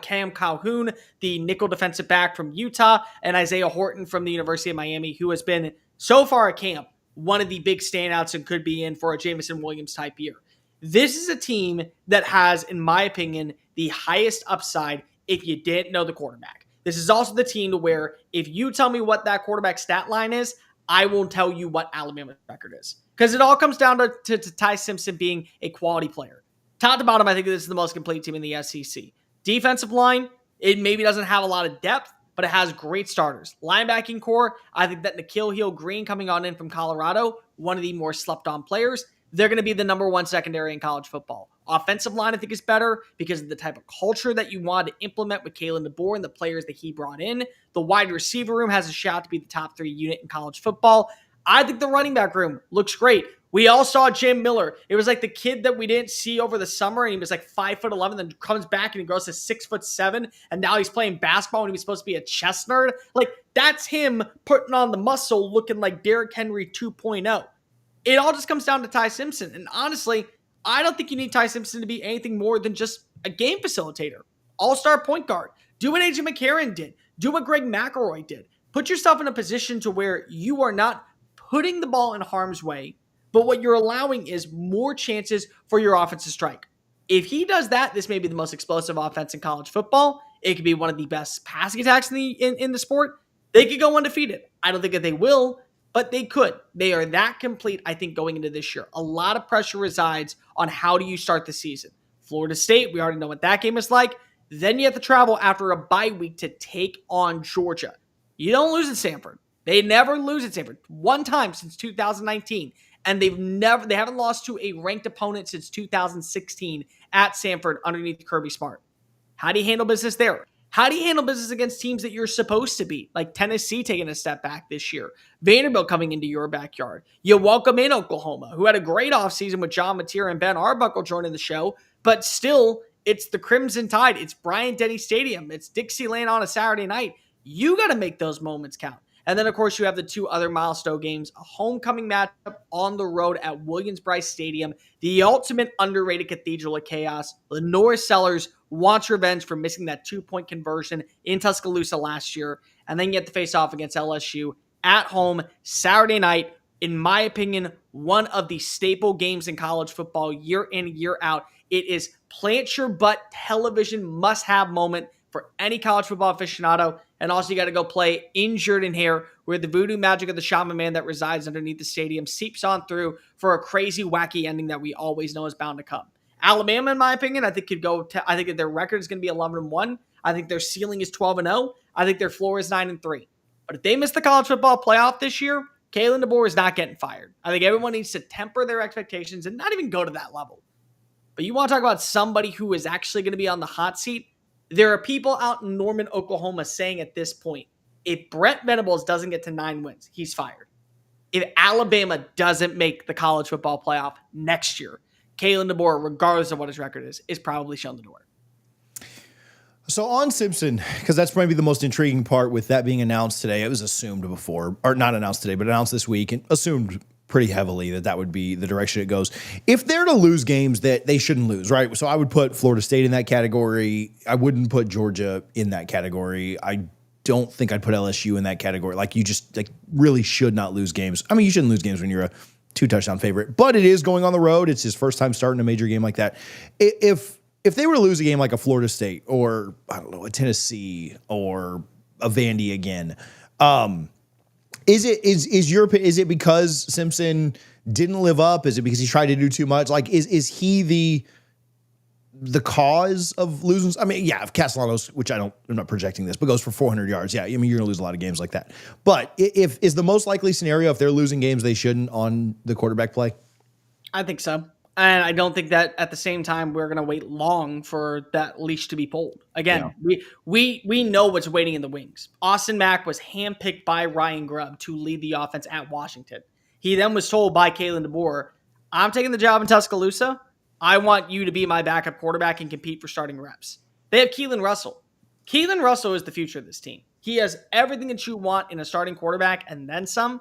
Speaker 3: Cam Calhoun, the nickel defensive back from Utah, and Isaiah Horton from the University of Miami, who has been, so far at camp, one of the big standouts and could be in for a Jameson Williams type year. This is a team that has, in my opinion, the highest upside if you didn't know the quarterback. This is also the team to where if you tell me what that quarterback stat line is, I will tell you what Alabama's record is. Because it all comes down to Ty Simpson being a quality player. Top to bottom, I think this is the most complete team in the SEC. Defensive line, it maybe doesn't have a lot of depth, but it has great starters. Linebacking core, I think that Nikhil Hill-Green coming on in from Colorado, one of the more slept-on players. They're going to be the number 1 secondary in college football. Offensive line, I think, is better because of the type of culture that you want to implement with Kalen DeBoer and the players that he brought in. The wide receiver room has a shot to be the top 3 unit in college football. I think the running back room looks great. We all saw Jim Miller. It was like the kid that we didn't see over the summer, and he was like 5'11", then comes back and he grows to 6'7", and now he's playing basketball when he was supposed to be a chess nerd. Like, that's him putting on the muscle, looking like Derrick Henry 2.0. It all just comes down to Ty Simpson. And honestly, I don't think you need Ty Simpson to be anything more than just a game facilitator. All-star point guard. Do what AJ McCarron did. Do what Greg McElroy did. Put yourself in a position to where you are not putting the ball in harm's way, but what you're allowing is more chances for your offense to strike. If he does that, this may be the most explosive offense in college football. It could be one of the best passing attacks in the sport. They could go undefeated. I don't think that they will, but they could. They are that complete, I think, going into this year. A lot of pressure resides on how do you start the season. Florida State, we already know what that game is like. Then you have to travel after a bye week to take on Georgia. You don't lose at Stanford. They never lose at Stanford. One time since 2019. And they haven't lost to a ranked opponent since 2016 at Stanford underneath Kirby Smart. How do you handle business there? How do you handle business against teams that you're supposed to beat? Like Tennessee taking a step back this year. Vanderbilt coming into your backyard. You welcome in Oklahoma, who had a great offseason with John Mateer and Ben Arbuckle joining the show. But still, it's the Crimson Tide. It's Bryant-Denny Stadium. It's Dixieland on a Saturday night. You got to make those moments count. And then, of course, you have the 2 other milestone games, a homecoming matchup on the road at Williams-Brice Stadium, the ultimate underrated Cathedral of Chaos. Lenore Sellers wants revenge for missing that 2-point conversion in Tuscaloosa last year. And then you have to face off against LSU at home Saturday night. In my opinion, one of the staple games in college football year in, year out. It is plant your butt television must-have moment for any college football aficionado. And also you got to go play in Jordan-Hare, where the voodoo magic of the shaman man that resides underneath the stadium seeps on through for a crazy, wacky ending that we always know is bound to come. Alabama, in my opinion, I think I think that their record is going to be 11-1. I think their ceiling is 12-0. I think their floor is 9-3. But if they miss the college football playoff this year, Kalen DeBoer is not getting fired. I think everyone needs to temper their expectations and not even go to that level. But you want to talk about somebody who is actually going to be on the hot seat? There are people out in Norman, Oklahoma saying at this point, if Brent Venables doesn't get to 9 wins, he's fired. If Alabama doesn't make the college football playoff next year, Kalen DeBoer, regardless of what his record is probably shown the door.
Speaker 1: So on Simpson, because that's maybe the most intriguing part with that being announced today. It was assumed before, or not announced today, but announced this week and assumed pretty heavily that would be the direction it goes. If they're to lose games that they shouldn't lose, right? So I would put Florida State in that category. I wouldn't put Georgia in that category. I don't think I'd put LSU in that category. Like, you just really should not lose games. I mean, you shouldn't lose games when you're a 2-touchdown favorite, but it is going on the road. It's his first time starting a major game like that. If they were to lose a game like a Florida State or, I don't know, a Tennessee or a Vandy again, is it because Simpson didn't live up? Is it because he tried to do too much? Like, is he the cause of losing? I mean, yeah, if Castellanos, which I'm not projecting this, but goes for 400 yards, yeah, I mean, you're gonna lose a lot of games like that. But is the most likely scenario if they're losing games they shouldn't on the quarterback play?
Speaker 3: I think so. And I don't think that at the same time we're going to wait long for that leash to be pulled. Again, we know what's waiting in the wings. Austin Mack was handpicked by Ryan Grubb to lead the offense at Washington. He then was told by Kalen DeBoer, I'm taking the job in Tuscaloosa. I want you to be my backup quarterback and compete for starting reps. They have Keelan Russell. Keelan Russell is the future of this team. He has everything that you want in a starting quarterback and then some,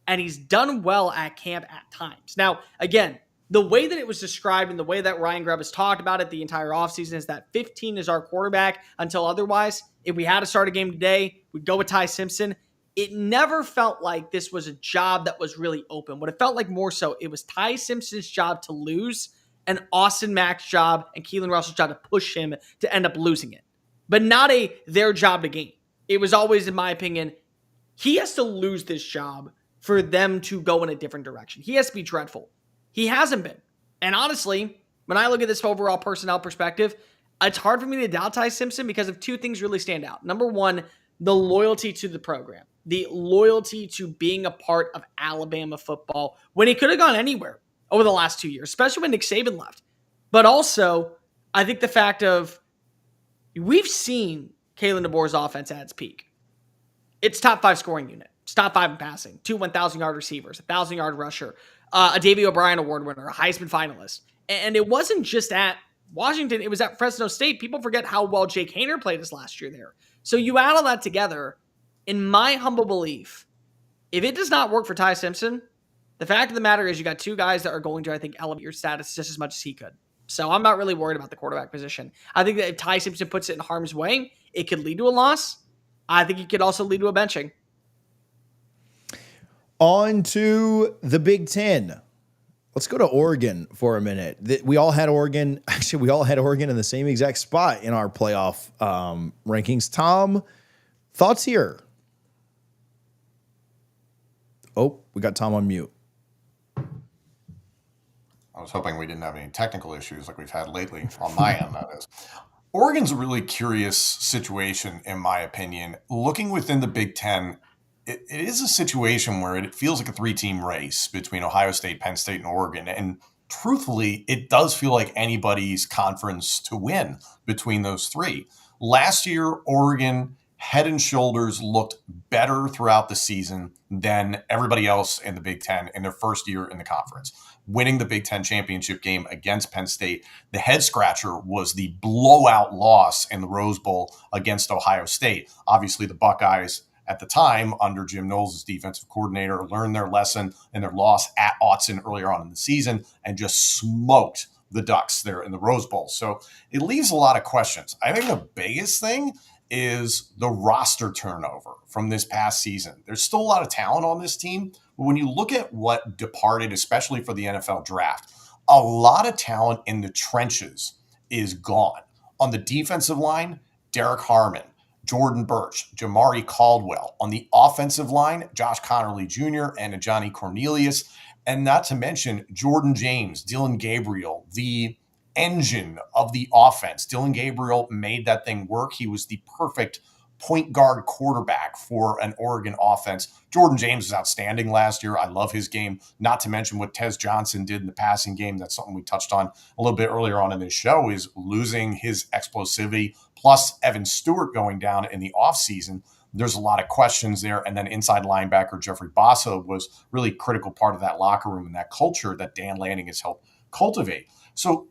Speaker 3: and he's done well at camp at times. Now, again, the way that it was described and the way that Ryan Grubb has talked about it the entire offseason is that 15 is our quarterback until otherwise. If we had to start a game today, we'd go with Ty Simpson. It never felt like this was a job that was really open. What it felt like more so, it was Ty Simpson's job to lose and Austin Mack's job and Keelan Russell's job to push him to end up losing it. But not their job to gain. It was always, in my opinion, he has to lose this job for them to go in a different direction. He has to be dreadful. He hasn't been. And honestly, when I look at this overall personnel perspective, it's hard for me to doubt Ty Simpson because of two things really stand out. Number one, the loyalty to the program, the loyalty to being a part of Alabama football when he could have gone anywhere over the last 2 years, especially when Nick Saban left. But also, I think the fact of we've seen Kalen DeBoer's offense at its peak. It's top 5 scoring unit. It's top 5 in passing. 2 1,000-yard receivers, a 1,000-yard rusher, a Davey O'Brien Award winner, a Heisman finalist. And it wasn't just at Washington. It was at Fresno State. People forget how well Jake Haener played his last year there. So you add all that together, in my humble belief, if it does not work for Ty Simpson, the fact of the matter is you got two guys that are going to, I think, elevate your status just as much as he could. So I'm not really worried about the quarterback position. I think that if Ty Simpson puts it in harm's way, it could lead to a loss. I think it could also lead to a benching.
Speaker 1: On to the Big Ten. Let's go to Oregon for a minute. We all had Oregon. Actually, we all had Oregon in the same exact spot in our playoff rankings. Tom, thoughts here? Oh, we got Tom on mute.
Speaker 2: I was hoping we didn't have any technical issues like we've had lately on my end, that is. Oregon's a really curious situation, in my opinion. Looking within the Big Ten, it is a situation where it feels like a 3-team race between Ohio State, Penn State, and Oregon. And truthfully, it does feel like anybody's conference to win between those three. Last year, Oregon head and shoulders looked better throughout the season than everybody else in the Big Ten in their first year in the conference. Winning the Big Ten championship game against Penn State, the head scratcher was the blowout loss in the Rose Bowl against Ohio State. Obviously, the Buckeyes at the time, under Jim Knowles as defensive coordinator, learned their lesson in their loss at Autzen earlier on in the season and just smoked the Ducks there in the Rose Bowl. So it leaves a lot of questions. I think the biggest thing is the roster turnover from this past season. There's still a lot of talent on this team, but when you look at what departed, especially for the NFL draft, a lot of talent in the trenches is gone. On the defensive line, Derek Harmon, Jordan Birch, Jamari Caldwell. On the offensive line, Josh Connerly Jr. and Johnny Cornelius. And not to mention Jordan James, Dylan Gabriel, the engine of the offense. Dylan Gabriel made that thing work. He was the perfect point guard quarterback for an Oregon offense. Jordan James was outstanding last year. I love his game. Not to mention what Tez Johnson did in the passing game. That's something we touched on a little bit earlier on in this show, is losing his explosivity, plus Evan Stewart going down in the offseason. There's a lot of questions there. And then inside linebacker Jeffrey Bassa was really a critical part of that locker room and that culture that Dan Lanning has helped cultivate. So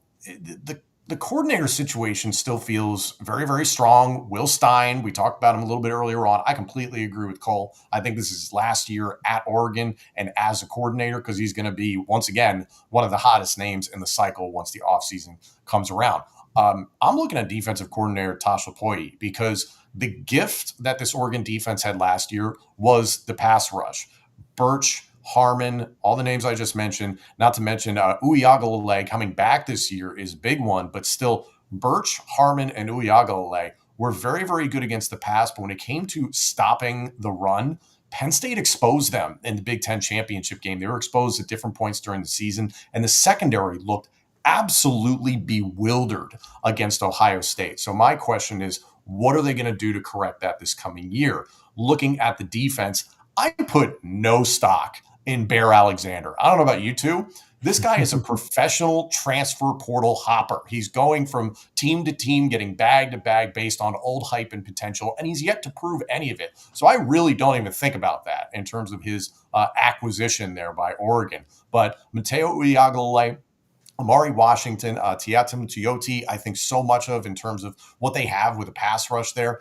Speaker 2: the coordinator situation still feels very, very strong. Will Stein, we talked about him a little bit earlier on. I completely agree with Cole. I think this is his last year at Oregon and as a coordinator, because he's going to be, once again, one of the hottest names in the cycle once the offseason comes around. I'm looking at defensive coordinator Tosh Lupoi, because the gift that this Oregon defense had last year was the pass rush. Birch, Harmon, all the names I just mentioned, not to mention Uiagalelei coming back this year is a big one, but still Birch, Harmon, and Uiagalelei were very, very good against the pass. But when it came to stopping the run, Penn State exposed them in the Big Ten championship game. They were exposed at different points during the season, and the secondary looked absolutely bewildered against Ohio State. So my question is, what are they going to do to correct that this coming year? Looking at the defense, I put no stock in Bear Alexander. I don't know about you two. This guy is a professional transfer portal hopper. He's going from team to team, getting bag to bag based on old hype and potential, and he's yet to prove any of it. So I really don't even think about that in terms of his acquisition there by Oregon. But Mateo Uiagalelei, Amari Washington, Tiatum Tuioti, I think so much of in terms of what they have with a pass rush there.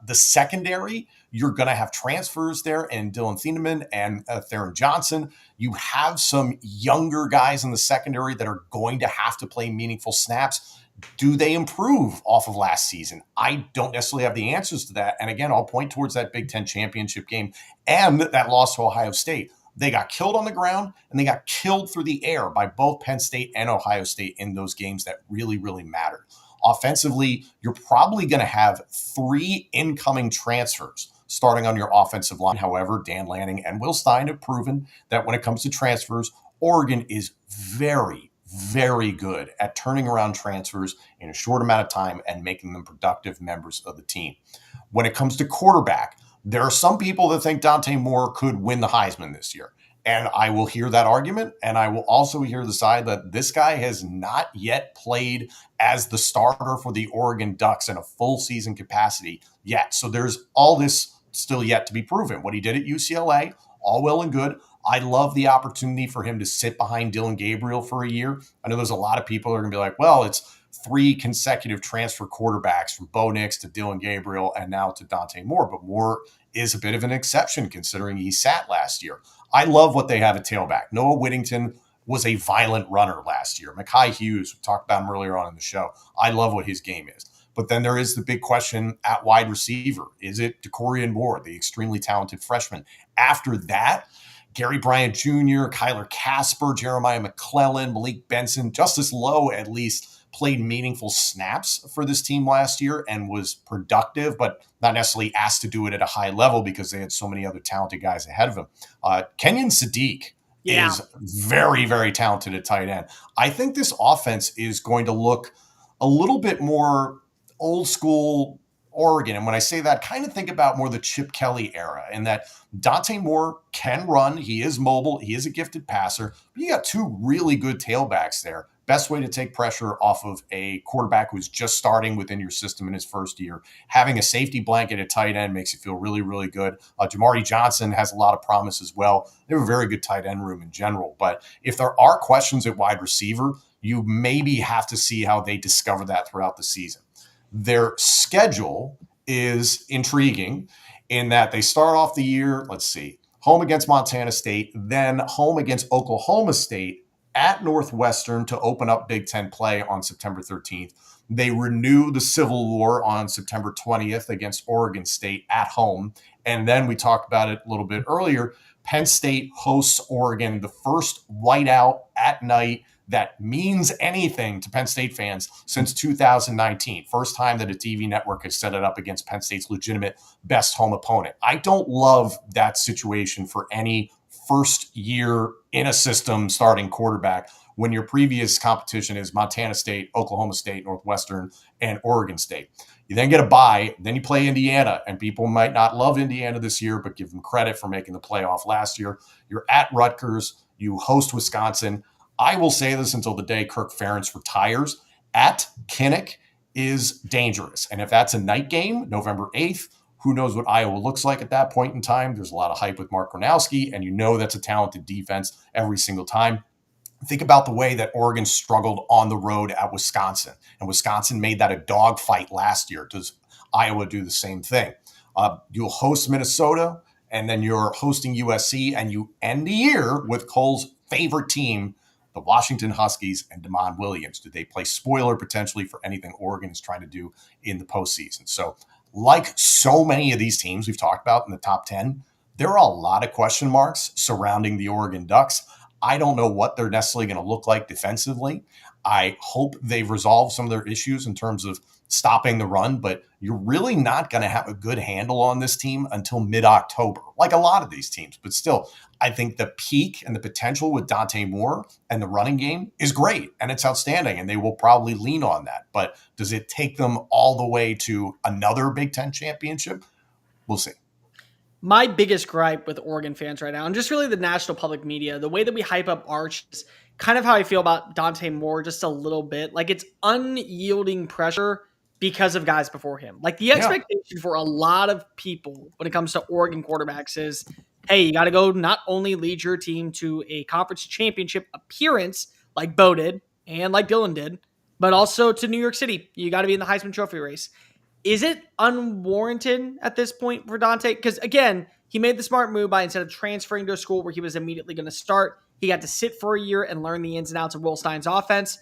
Speaker 2: The secondary, you're going to have transfers there in Dylan Thieneman and Theron Johnson. You have some younger guys in the secondary that are going to have to play meaningful snaps. Do they improve off of last season? I don't necessarily have the answers to that. And again, I'll point towards that Big Ten championship game and that loss to Ohio State. They got killed on the ground and they got killed through the air by both Penn State and Ohio State in those games that really, really mattered. Offensively, you're probably going to have 3 incoming transfers starting on your offensive line. However, Dan Lanning and Will Stein have proven that when it comes to transfers, Oregon is very, very good at turning around transfers in a short amount of time and making them productive members of the team. When it comes to quarterback, there are some people that think Dante Moore could win the Heisman this year. And I will hear that argument. And I will also hear the side that this guy has not yet played as the starter for the Oregon Ducks in a full season capacity yet. So there's all this still yet to be proven. What he did at UCLA, all well and good. I love the opportunity for him to sit behind Dylan Gabriel for a year. I know there's a lot of people who are going to be like, well, it's 3 consecutive transfer quarterbacks from Bo Nix to Dylan Gabriel and now to Dante Moore. But Moore is a bit of an exception considering he sat last year. I love what they have at tailback. Noah Whittington was a violent runner last year. Mekhi Hughes, we talked about him earlier on in the show. I love what his game is. But then there is the big question at wide receiver. Is it DeCorian Moore, the extremely talented freshman? After that, Gary Bryant Jr., Kyler Casper, Jeremiah McClellan, Malik Benson, Justice Lowe at least played meaningful snaps for this team last year and was productive, but not necessarily asked to do it at a high level because they had so many other talented guys ahead of him. Kenyon Sadiq is very, very talented at tight end. I think this offense is going to look a little bit more old school Oregon. And when I say that, kind of think about more the Chip Kelly era in that Dante Moore can run. He is mobile. He is a gifted passer. But you got 2 really good tailbacks there. Best way to take pressure off of a quarterback who's just starting within your system in his first year. Having a safety blanket at tight end makes you feel really, really good. Jamari Johnson has a lot of promise as well. They have a very good tight end room in general. But if there are questions at wide receiver, you maybe have to see how they discover that throughout the season. Their schedule is intriguing in that they start off the year, home against Montana State, then home against Oklahoma State, at Northwestern to open up Big Ten play on September 13th. They renew the Civil War on September 20th against Oregon State at home. And then we talked about it a little bit earlier. Penn State hosts Oregon, the first whiteout at night that means anything to Penn State fans since 2019. First time that a TV network has set it up against Penn State's legitimate best home opponent. I don't love that situation for any first year in a system starting quarterback when your previous competition is Montana State, Oklahoma State, Northwestern, and Oregon State. You then get a bye, then you play Indiana, and people might not love Indiana this year, but give them credit for making the playoff last year. You're at Rutgers, you host Wisconsin. I will say this until the day Kirk Ferentz retires. At Kinnick is dangerous. And if that's a night game, November 8th, who knows what Iowa looks like at that point in time. There's a lot of hype with Mark Gronowski, and you know that's a talented defense every single time. Think about the way that Oregon struggled on the road at Wisconsin, and Wisconsin made that a dogfight last year. Does Iowa do the same thing? You'll host Minnesota, and then you're hosting USC, and you end the year with Cole's favorite team, the Washington Huskies and Damon Williams. Do they play spoiler potentially for anything Oregon is trying to do in the postseason? So like so many of these teams we've talked about in the top 10, there are a lot of question marks surrounding the Oregon Ducks. I don't know what they're necessarily going to look like defensively. I hope they've resolved some of their issues in terms of stopping the run, but you're really not going to have a good handle on this team until mid-October, like a lot of these teams. But still, I think the peak and the potential with Dante Moore and the running game is great, and it's outstanding, and they will probably lean on that. But does it take them all the way to another Big Ten championship? We'll see.
Speaker 3: My biggest gripe with Oregon fans right now, and just really the national public media, the way that we hype up Arch kind of how I feel about Dante Moore just a little bit. Like it's unyielding pressure because of guys before him. Like the
Speaker 2: Yeah.
Speaker 3: expectation for a lot of people when it comes to Oregon quarterbacks is, hey, you got to go not only lead your team to a conference championship appearance like Bo did and like Dylan did, but also to New York City. You got to be in the Heisman Trophy race. Is it unwarranted at this point for Dante? Because again, he made the smart move by instead of transferring to a school where he was immediately going to start, he got to sit for a year and learn the ins and outs of Will Stein's offense.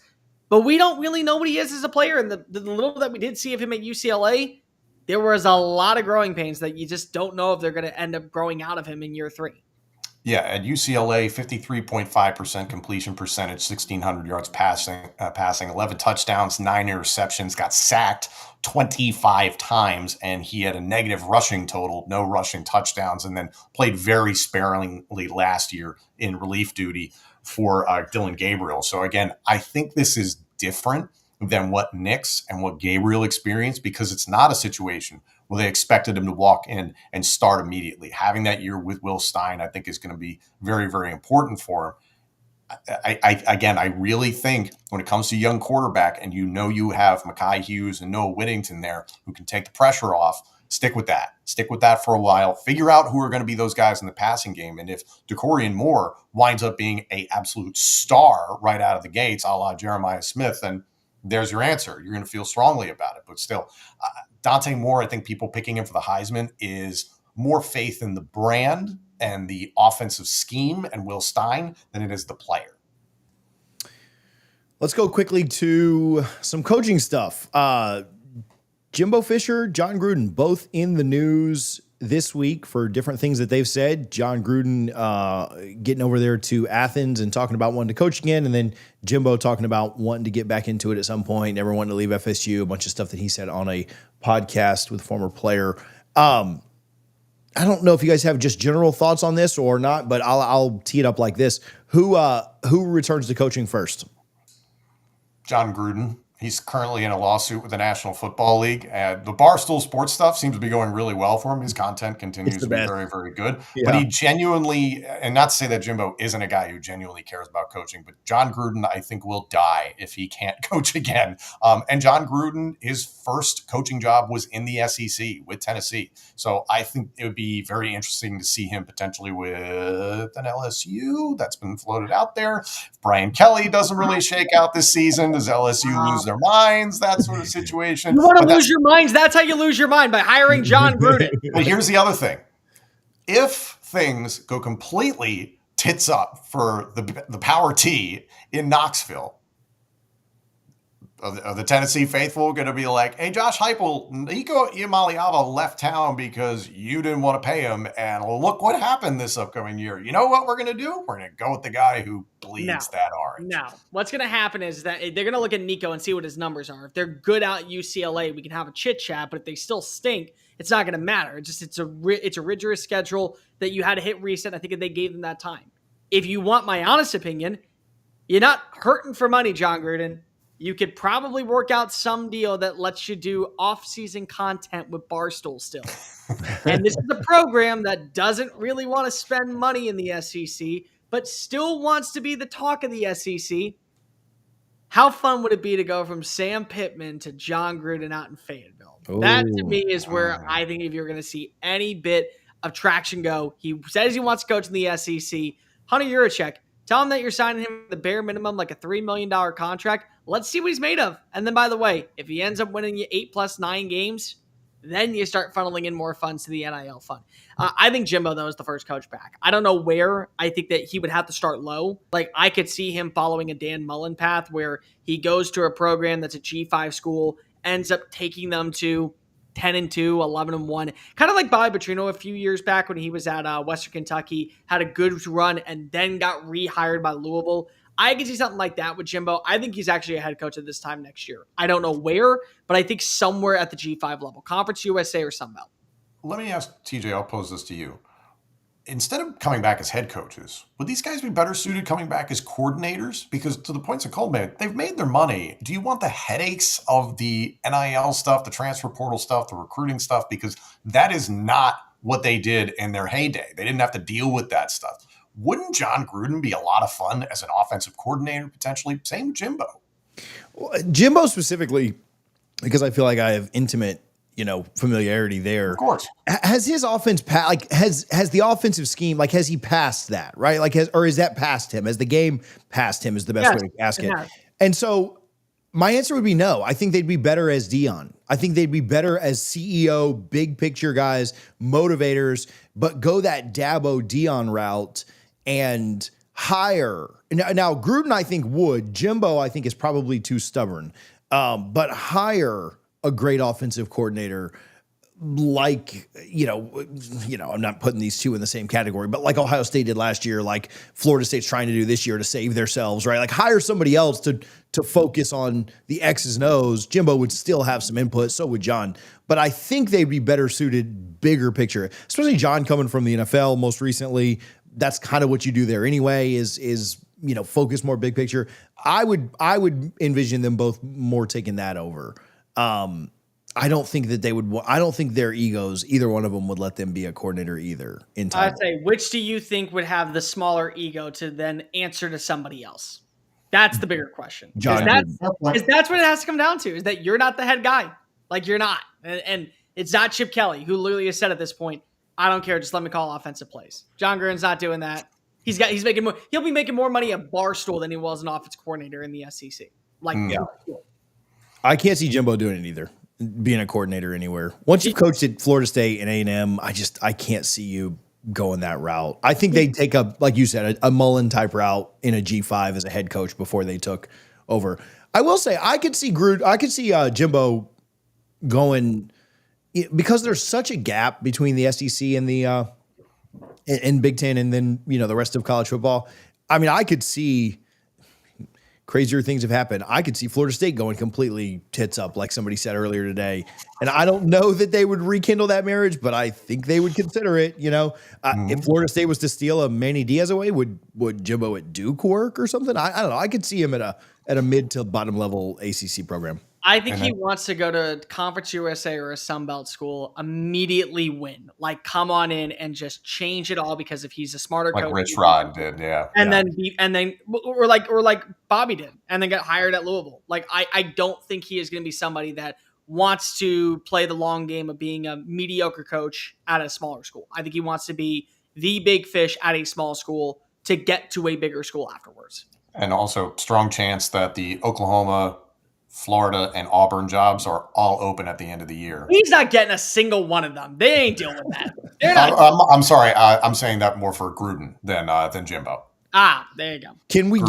Speaker 3: But we don't really know what he is as a player. And the little that we did see of him at UCLA, there was a lot of growing pains that you just don't know if they're going to end up growing out of him in year 3.
Speaker 2: Yeah, at UCLA, 53.5% completion percentage, 1,600 yards passing, 11 touchdowns, 9 interceptions, got sacked 25 times, and he had a negative rushing total, no rushing touchdowns, and then played very sparingly last year in relief duty for Dylan Gabriel. So again, I think this is different than what Nix and what Gabriel experienced because it's not a situation where they expected him to walk in and start immediately. Having that year with Will Stein, I think, is going to be very, very important for him. I really think when it comes to young quarterback and you have Mekhi Hughes and Noah Whittington there who can take the pressure off, stick with that. Stick with that for a while. Figure out who are going to be those guys in the passing game. And if DeCorian Moore winds up being an absolute star right out of the gates, a la Jeremiah Smith, then there's your answer. You're going to feel strongly about it. But still, Dante Moore, I think people picking him for the Heisman is more faith in the brand and the offensive scheme and Will Stein than it is the player.
Speaker 1: Let's go quickly to some coaching stuff. Jimbo Fisher, John Gruden, both in the news this week for different things that they've said. John Gruden getting over there to Athens and talking about wanting to coach again, and then Jimbo talking about wanting to get back into it at some point, never wanting to leave FSU, a bunch of stuff that he said on a podcast with a former player. I don't know if you guys have just general thoughts on this or not, but I'll tee it up like this. Who returns to coaching first?
Speaker 2: John Gruden. He's currently in a lawsuit with the National Football League. The Barstool Sports stuff seems to be going really well for him. His content continues to be very, very good. Yeah. But he genuinely, and not to say that Jimbo isn't a guy who genuinely cares about coaching, but John Gruden, I think, will die if he can't coach again. And John Gruden, his first coaching job was in the SEC with Tennessee. So I think it would be very interesting to see him potentially with an LSU. That's been floated out there. If Brian Kelly doesn't really shake out this season, does LSU lose their minds, that sort of situation?
Speaker 3: You want to lose your minds? That's how you lose your mind, by hiring John Gruden.
Speaker 2: But here's the other thing. If things go completely tits up for the Power T in Knoxville, are the Tennessee faithful going to be like, hey, Josh Heupel, Nico Iamaleava left town because you didn't want to pay him, and look what happened this upcoming year. You know what we're going to do? We're going to go with the guy who bleeds that orange.
Speaker 3: No. What's going to happen is that they're going to look at Nico and see what his numbers are. If they're good out at UCLA, we can have a chit-chat, but if they still stink, it's not going to matter. It's a rigorous schedule that you had to hit reset. I think they gave them that time. If you want my honest opinion, you're not hurting for money, John Gruden. You could probably work out some deal that lets you do off-season content with Barstool still. And this is a program that doesn't really want to spend money in the SEC, but still wants to be the talk of the SEC. How fun would it be to go from Sam Pittman to John Gruden out in Fayetteville? Ooh, that, to me, is where I think if you're going to see any bit of traction go. He says he wants to coach in the SEC. Hunter Yurachek, tell him that you're signing him the bare minimum, like a $3 million contract. Let's see what he's made of. And then, by the way, if he ends up winning you 8+9 games, then you start funneling in more funds to the NIL fund. I think Jimbo, though, is the first coach back. I don't know where. I think that he would have to start low. Like, I could see him following a Dan Mullen path where he goes to a program that's a G5 school, ends up taking them to 10-2, 11-1, kind of like Bobby Petrino a few years back when he was at Western Kentucky, had a good run, and then got rehired by Louisville. I can see something like that with Jimbo. I think he's actually a head coach at this time next year. I don't know where, but I think somewhere at the G5 level, Conference USA or Sunbelt.
Speaker 2: Let me ask TJ, I'll pose this to you. Instead of coming back as head coaches, would these guys be better suited coming back as coordinators? Because to the points of Coleman, they've made their money. Do you want the headaches of the NIL stuff, the transfer portal stuff, the recruiting stuff? Because that is not what they did in their heyday. They didn't have to deal with that stuff. Wouldn't John Gruden be a lot of fun as an offensive coordinator potentially? Same with Jimbo.
Speaker 1: Jimbo specifically, because I feel like I have intimate, familiarity there.
Speaker 2: Of course.
Speaker 1: Has his offense has the offensive scheme, has he passed that, right? Or is that past him? Has the game passed him is the best way to ask it. And so my answer would be no. I think they'd be better as Dion. I think they'd be better as CEO, big picture guys, motivators, but go that Dabo Dion route and hire. Now Gruden, I think would. Jimbo, I think is probably too stubborn. But hire a great offensive coordinator I'm not putting these two in the same category, but like Ohio State did last year, like Florida State's trying to do this year to save themselves, right? Like hire somebody else to focus on the X's and O's. Jimbo would still have some input, so would John. But I think they'd be better suited, bigger picture, especially John coming from the NFL most recently. That's kind of what you do there anyway, is focus more big picture. I would envision them both more taking that over. I don't think that they would. I don't think their egos, either one of them, would let them be a coordinator either. In time,
Speaker 3: I'd say, which do you think would have the smaller ego to then answer to somebody else? That's the bigger question.
Speaker 1: John,
Speaker 3: because that's what it has to come down to: is that you're not the head guy, like you're not, and it's not Chip Kelly who literally has said at this point, "I don't care, just let me call offensive plays." John Gruden's not doing that. He's making more. He'll be making more money at Barstool than he was an offense coordinator in the SEC.
Speaker 1: I can't see Jimbo doing it either. Being a coordinator anywhere. Once you've coached at Florida State and A&M, I can't see you going that route. I think they take like you said, a Mullen type route in a G5 as a head coach before they took over. I will say I could see Jimbo going, because there's such a gap between the SEC and the and Big Ten and then the rest of college football. I mean, I could see crazier things have happened. I could see Florida State going completely tits up, like somebody said earlier today. And I don't know that they would rekindle that marriage, but I think they would consider it. If Florida State was to steal a Manny Diaz away, would Jimbo at Duke work or something? I don't know. I could see him at a mid to bottom level ACC program.
Speaker 3: I think he wants to go to Conference USA or a Sun Belt school, immediately win, like come on in and just change it all, because if he's a smarter coach,
Speaker 2: like Rich Rod did,
Speaker 3: then or like Bobby did, and then get hired at Louisville. Like I don't think he is going to be somebody that wants to play the long game of being a mediocre coach at a smaller school. I think he wants to be the big fish at a small school to get to a bigger school afterwards.
Speaker 2: And also strong chance that the Oklahoma, Florida, and Auburn jobs are all open at the end of the year.
Speaker 3: He's not getting a single one of them. They ain't dealing with that.
Speaker 2: I'm sorry. I'm saying that more for Gruden than Jimbo.
Speaker 3: There you go.
Speaker 1: Can we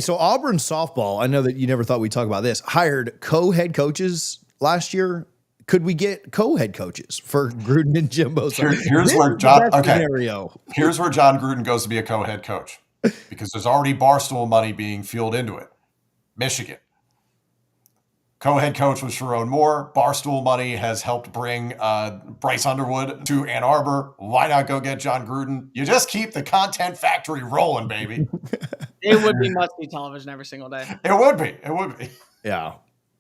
Speaker 1: so Auburn softball, I know that you never thought we'd talk about this, hired co-head coaches last year. Could we get co-head coaches for Gruden and Jimbo?
Speaker 2: Here's where John Gruden goes to be a co-head coach, because there's already Barstool money being fueled into it. Michigan. Co-head coach was Sharon Moore. Barstool money has helped bring Bryce Underwood to Ann Arbor. Why not go get John Gruden? You just keep the content factory rolling, baby.
Speaker 3: It would be must-see television every single day.
Speaker 2: It would be.
Speaker 1: Yeah.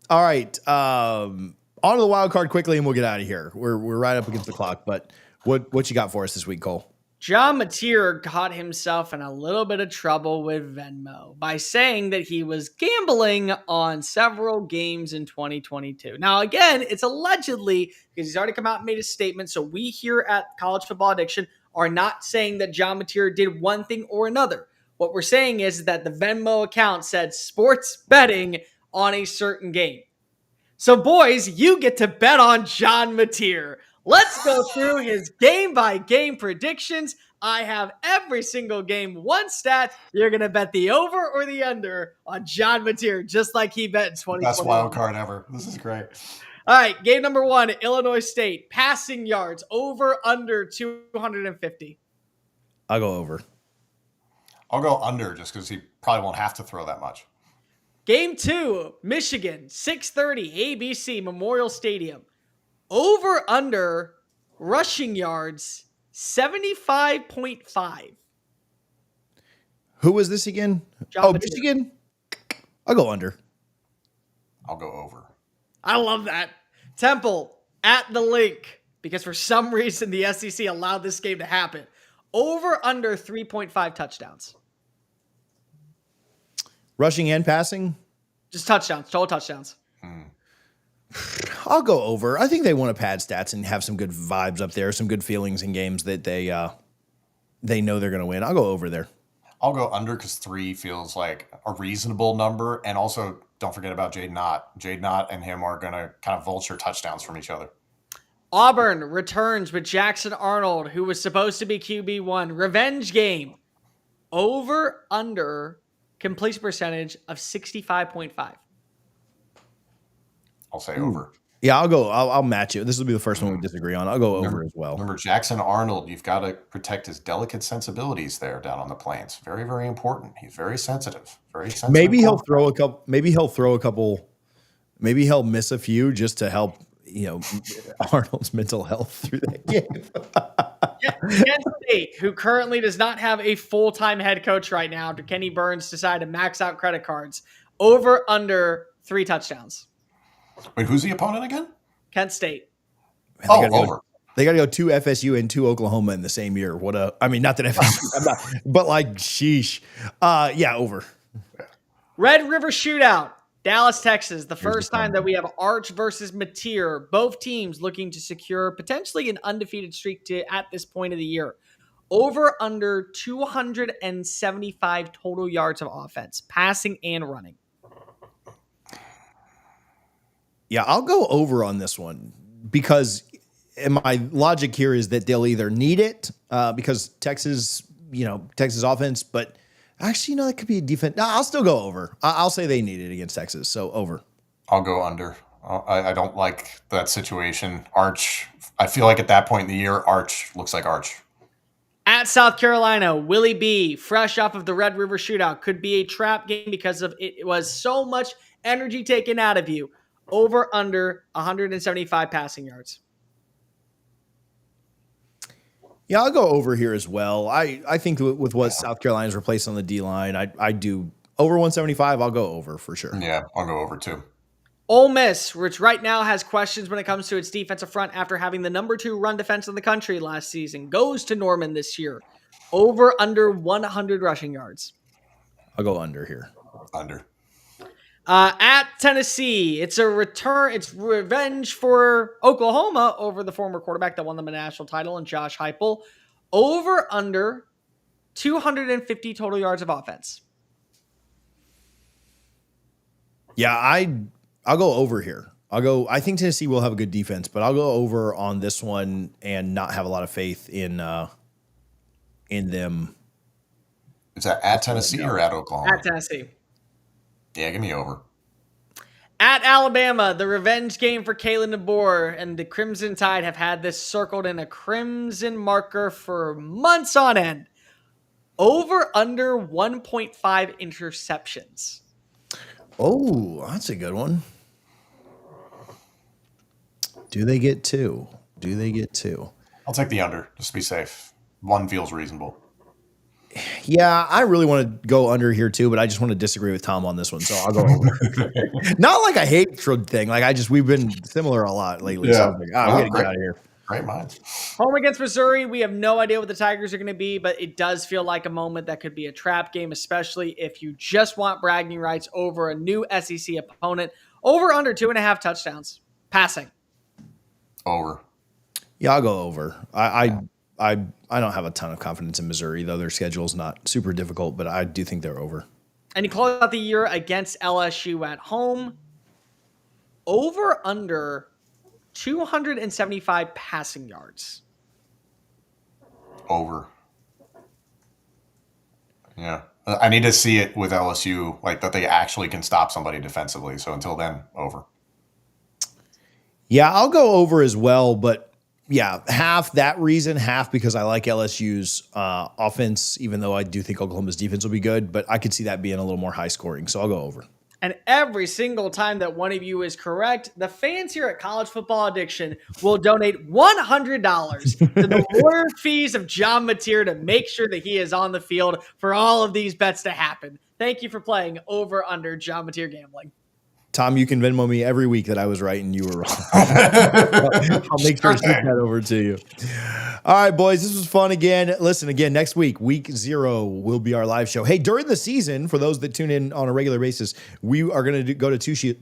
Speaker 1: All right. On to the wild card quickly, and we'll get out of here. We're right up against the clock, but what you got for us this week, Cole?
Speaker 3: John Mateer got himself in a little bit of trouble with Venmo by saying that he was gambling on several games in 2022. Now, again, it's allegedly, because he's already come out and made a statement. So we here at College Football Addiction are not saying that John Mateer did one thing or another. What we're saying is that the Venmo account said sports betting on a certain game. So boys, you get to bet on John Mateer. Let's go through his game-by-game predictions. I have every single game, one stat. You're going to bet the over or the under on John Mateer, just like he bet in 2020.
Speaker 2: Best wild card ever. This is great.
Speaker 3: All right, game number 1, Illinois State. Passing yards, over, under 250.
Speaker 1: I'll go over.
Speaker 2: I'll go under, just because he probably won't have to throw that much.
Speaker 3: Game 2, Michigan, 6:30, ABC, Memorial Stadium. Over, under, rushing yards, 75.5.
Speaker 1: Who was this again? Michigan? I'll go under.
Speaker 2: I'll go over.
Speaker 3: I love that. Temple, at the link, because for some reason the SEC allowed this game to happen. Over under 3.5 touchdowns.
Speaker 1: Rushing and passing?
Speaker 3: Just touchdowns, total touchdowns.
Speaker 1: I'll go over. I think they want to pad stats and have some good vibes up there, some good feelings in games that they know they're going to win. I'll go over there.
Speaker 2: I'll go under because 3 feels like a reasonable number. And also, don't forget about Jade Knott. Jade Knott and him are going to kind of vulture touchdowns from each other.
Speaker 3: Auburn returns with Jackson Arnold, who was supposed to be QB1. Revenge game. Over, under, completion percentage of 65.5.
Speaker 2: I'll say over.
Speaker 1: Yeah, I'll go. I'll match it. This will be the first one we disagree on. I'll go over as well.
Speaker 2: Remember, Jackson Arnold, you've got to protect his delicate sensibilities there down on the plains. Very, very important. He's very sensitive. Very sensitive.
Speaker 1: Maybe he'll throw a couple. Maybe he'll miss a few just to help, Arnold's mental health through that game.
Speaker 3: Kent State, who currently does not have a full-time head coach right now, after Kenny Burns decided to max out credit cards. Over, under, 3 touchdowns.
Speaker 2: Wait, who's the opponent again?
Speaker 3: Kent State.
Speaker 1: Man,
Speaker 2: over.
Speaker 1: They got to go 2 FSU and 2 Oklahoma in the same year. Not that FSU, I'm not, but like, sheesh. Yeah, over.
Speaker 3: Red River Shootout, Dallas, Texas. The first time that we have Arch versus Mateer. Both teams looking to secure potentially an undefeated streak at this point of the year. Over, under 275 total yards of offense, passing and running.
Speaker 1: Yeah, I'll go over on this one because my logic here is that they'll either need it because Texas offense, but actually, that could be a defense. No, I'll still go over. I'll say they need it against Texas, so over.
Speaker 2: I'll go under. I don't like that situation. Arch, I feel like at that point in the year, Arch looks like Arch.
Speaker 3: At South Carolina, Willie B, fresh off of the Red River Shootout, could be a trap game because of it was so much energy taken out of you. Over, under 175 passing yards.
Speaker 1: Yeah, I'll go over here as well. I think with what South Carolina's replaced on the D-line, I do over 175. I'll go over for sure.
Speaker 2: Yeah, I'll go over too.
Speaker 3: Ole Miss, which right now has questions when it comes to its defensive front after having the number 2 run defense in the country last season, goes to Norman this year. Over, under 100 rushing yards.
Speaker 1: I'll go under here.
Speaker 2: Under.
Speaker 3: At Tennessee, it's a return. It's revenge for Oklahoma over the former quarterback that won them a national title, and Josh Heupel. Over, under 250 total yards of offense.
Speaker 1: Yeah, I'll go over here. I think Tennessee will have a good defense, but I'll go over on this one and not have a lot of faith in them.
Speaker 2: Is that at Tennessee or at Oklahoma?
Speaker 3: At Tennessee.
Speaker 2: Yeah, give me over.
Speaker 3: At Alabama, the revenge game for Kalen DeBoer and the Crimson Tide have had this circled in a crimson marker for months on end. Over, under 1.5 interceptions.
Speaker 1: Oh, that's a good one. Do they get 2?
Speaker 2: I'll take the under, just to be safe. 1 feels reasonable.
Speaker 1: Yeah, I really want to go under here too, but I just want to disagree with Tom on this one, so I'll go over. Not like a hatred thing. Like we've been similar a lot lately.
Speaker 2: Yeah.
Speaker 1: So I'm like, we gotta get out of here.
Speaker 2: Great minds.
Speaker 3: Home against Missouri, we have no idea what the Tigers are going to be, but it does feel like a moment that could be a trap game, especially if you just want bragging rights over a new SEC opponent. Over, under 2.5 touchdowns. Passing.
Speaker 2: Over.
Speaker 1: Yeah, I'll go over. I don't have a ton of confidence in Missouri, though their schedule's not super difficult, but I do think they're over.
Speaker 3: And he closed out the year against LSU at home. Over, under 275 passing yards.
Speaker 2: Over. Yeah. I need to see it with LSU, like that they actually can stop somebody defensively. So until then, over.
Speaker 1: Yeah, I'll go over as well, but yeah, half that reason, half because I like LSU's offense, even though I do think Oklahoma's defense will be good, but I could see that being a little more high scoring, so I'll go over.
Speaker 3: And every single time that one of you is correct, the fans here at College Football Addiction will donate $100 to the lawyer fees of John Mateer to make sure that he is on the field for all of these bets to happen. Thank you for playing over under John Mateer Gambling.
Speaker 1: Tom, you can Venmo me every week that I was right and you were wrong. I'll make sure to shoot that over to you. All right, boys, this was fun again. Listen, again, next week, week 0 will be our live show. Hey, during the season, for those that tune in on a regular basis, we are going to go to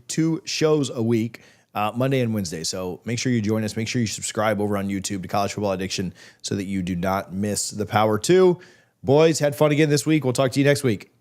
Speaker 1: two shows a week, Monday and Wednesday. So make sure you join us. Make sure you subscribe over on YouTube to College Football Addiction so that you do not miss the Power 2. Boys, had fun again this week. We'll talk to you next week.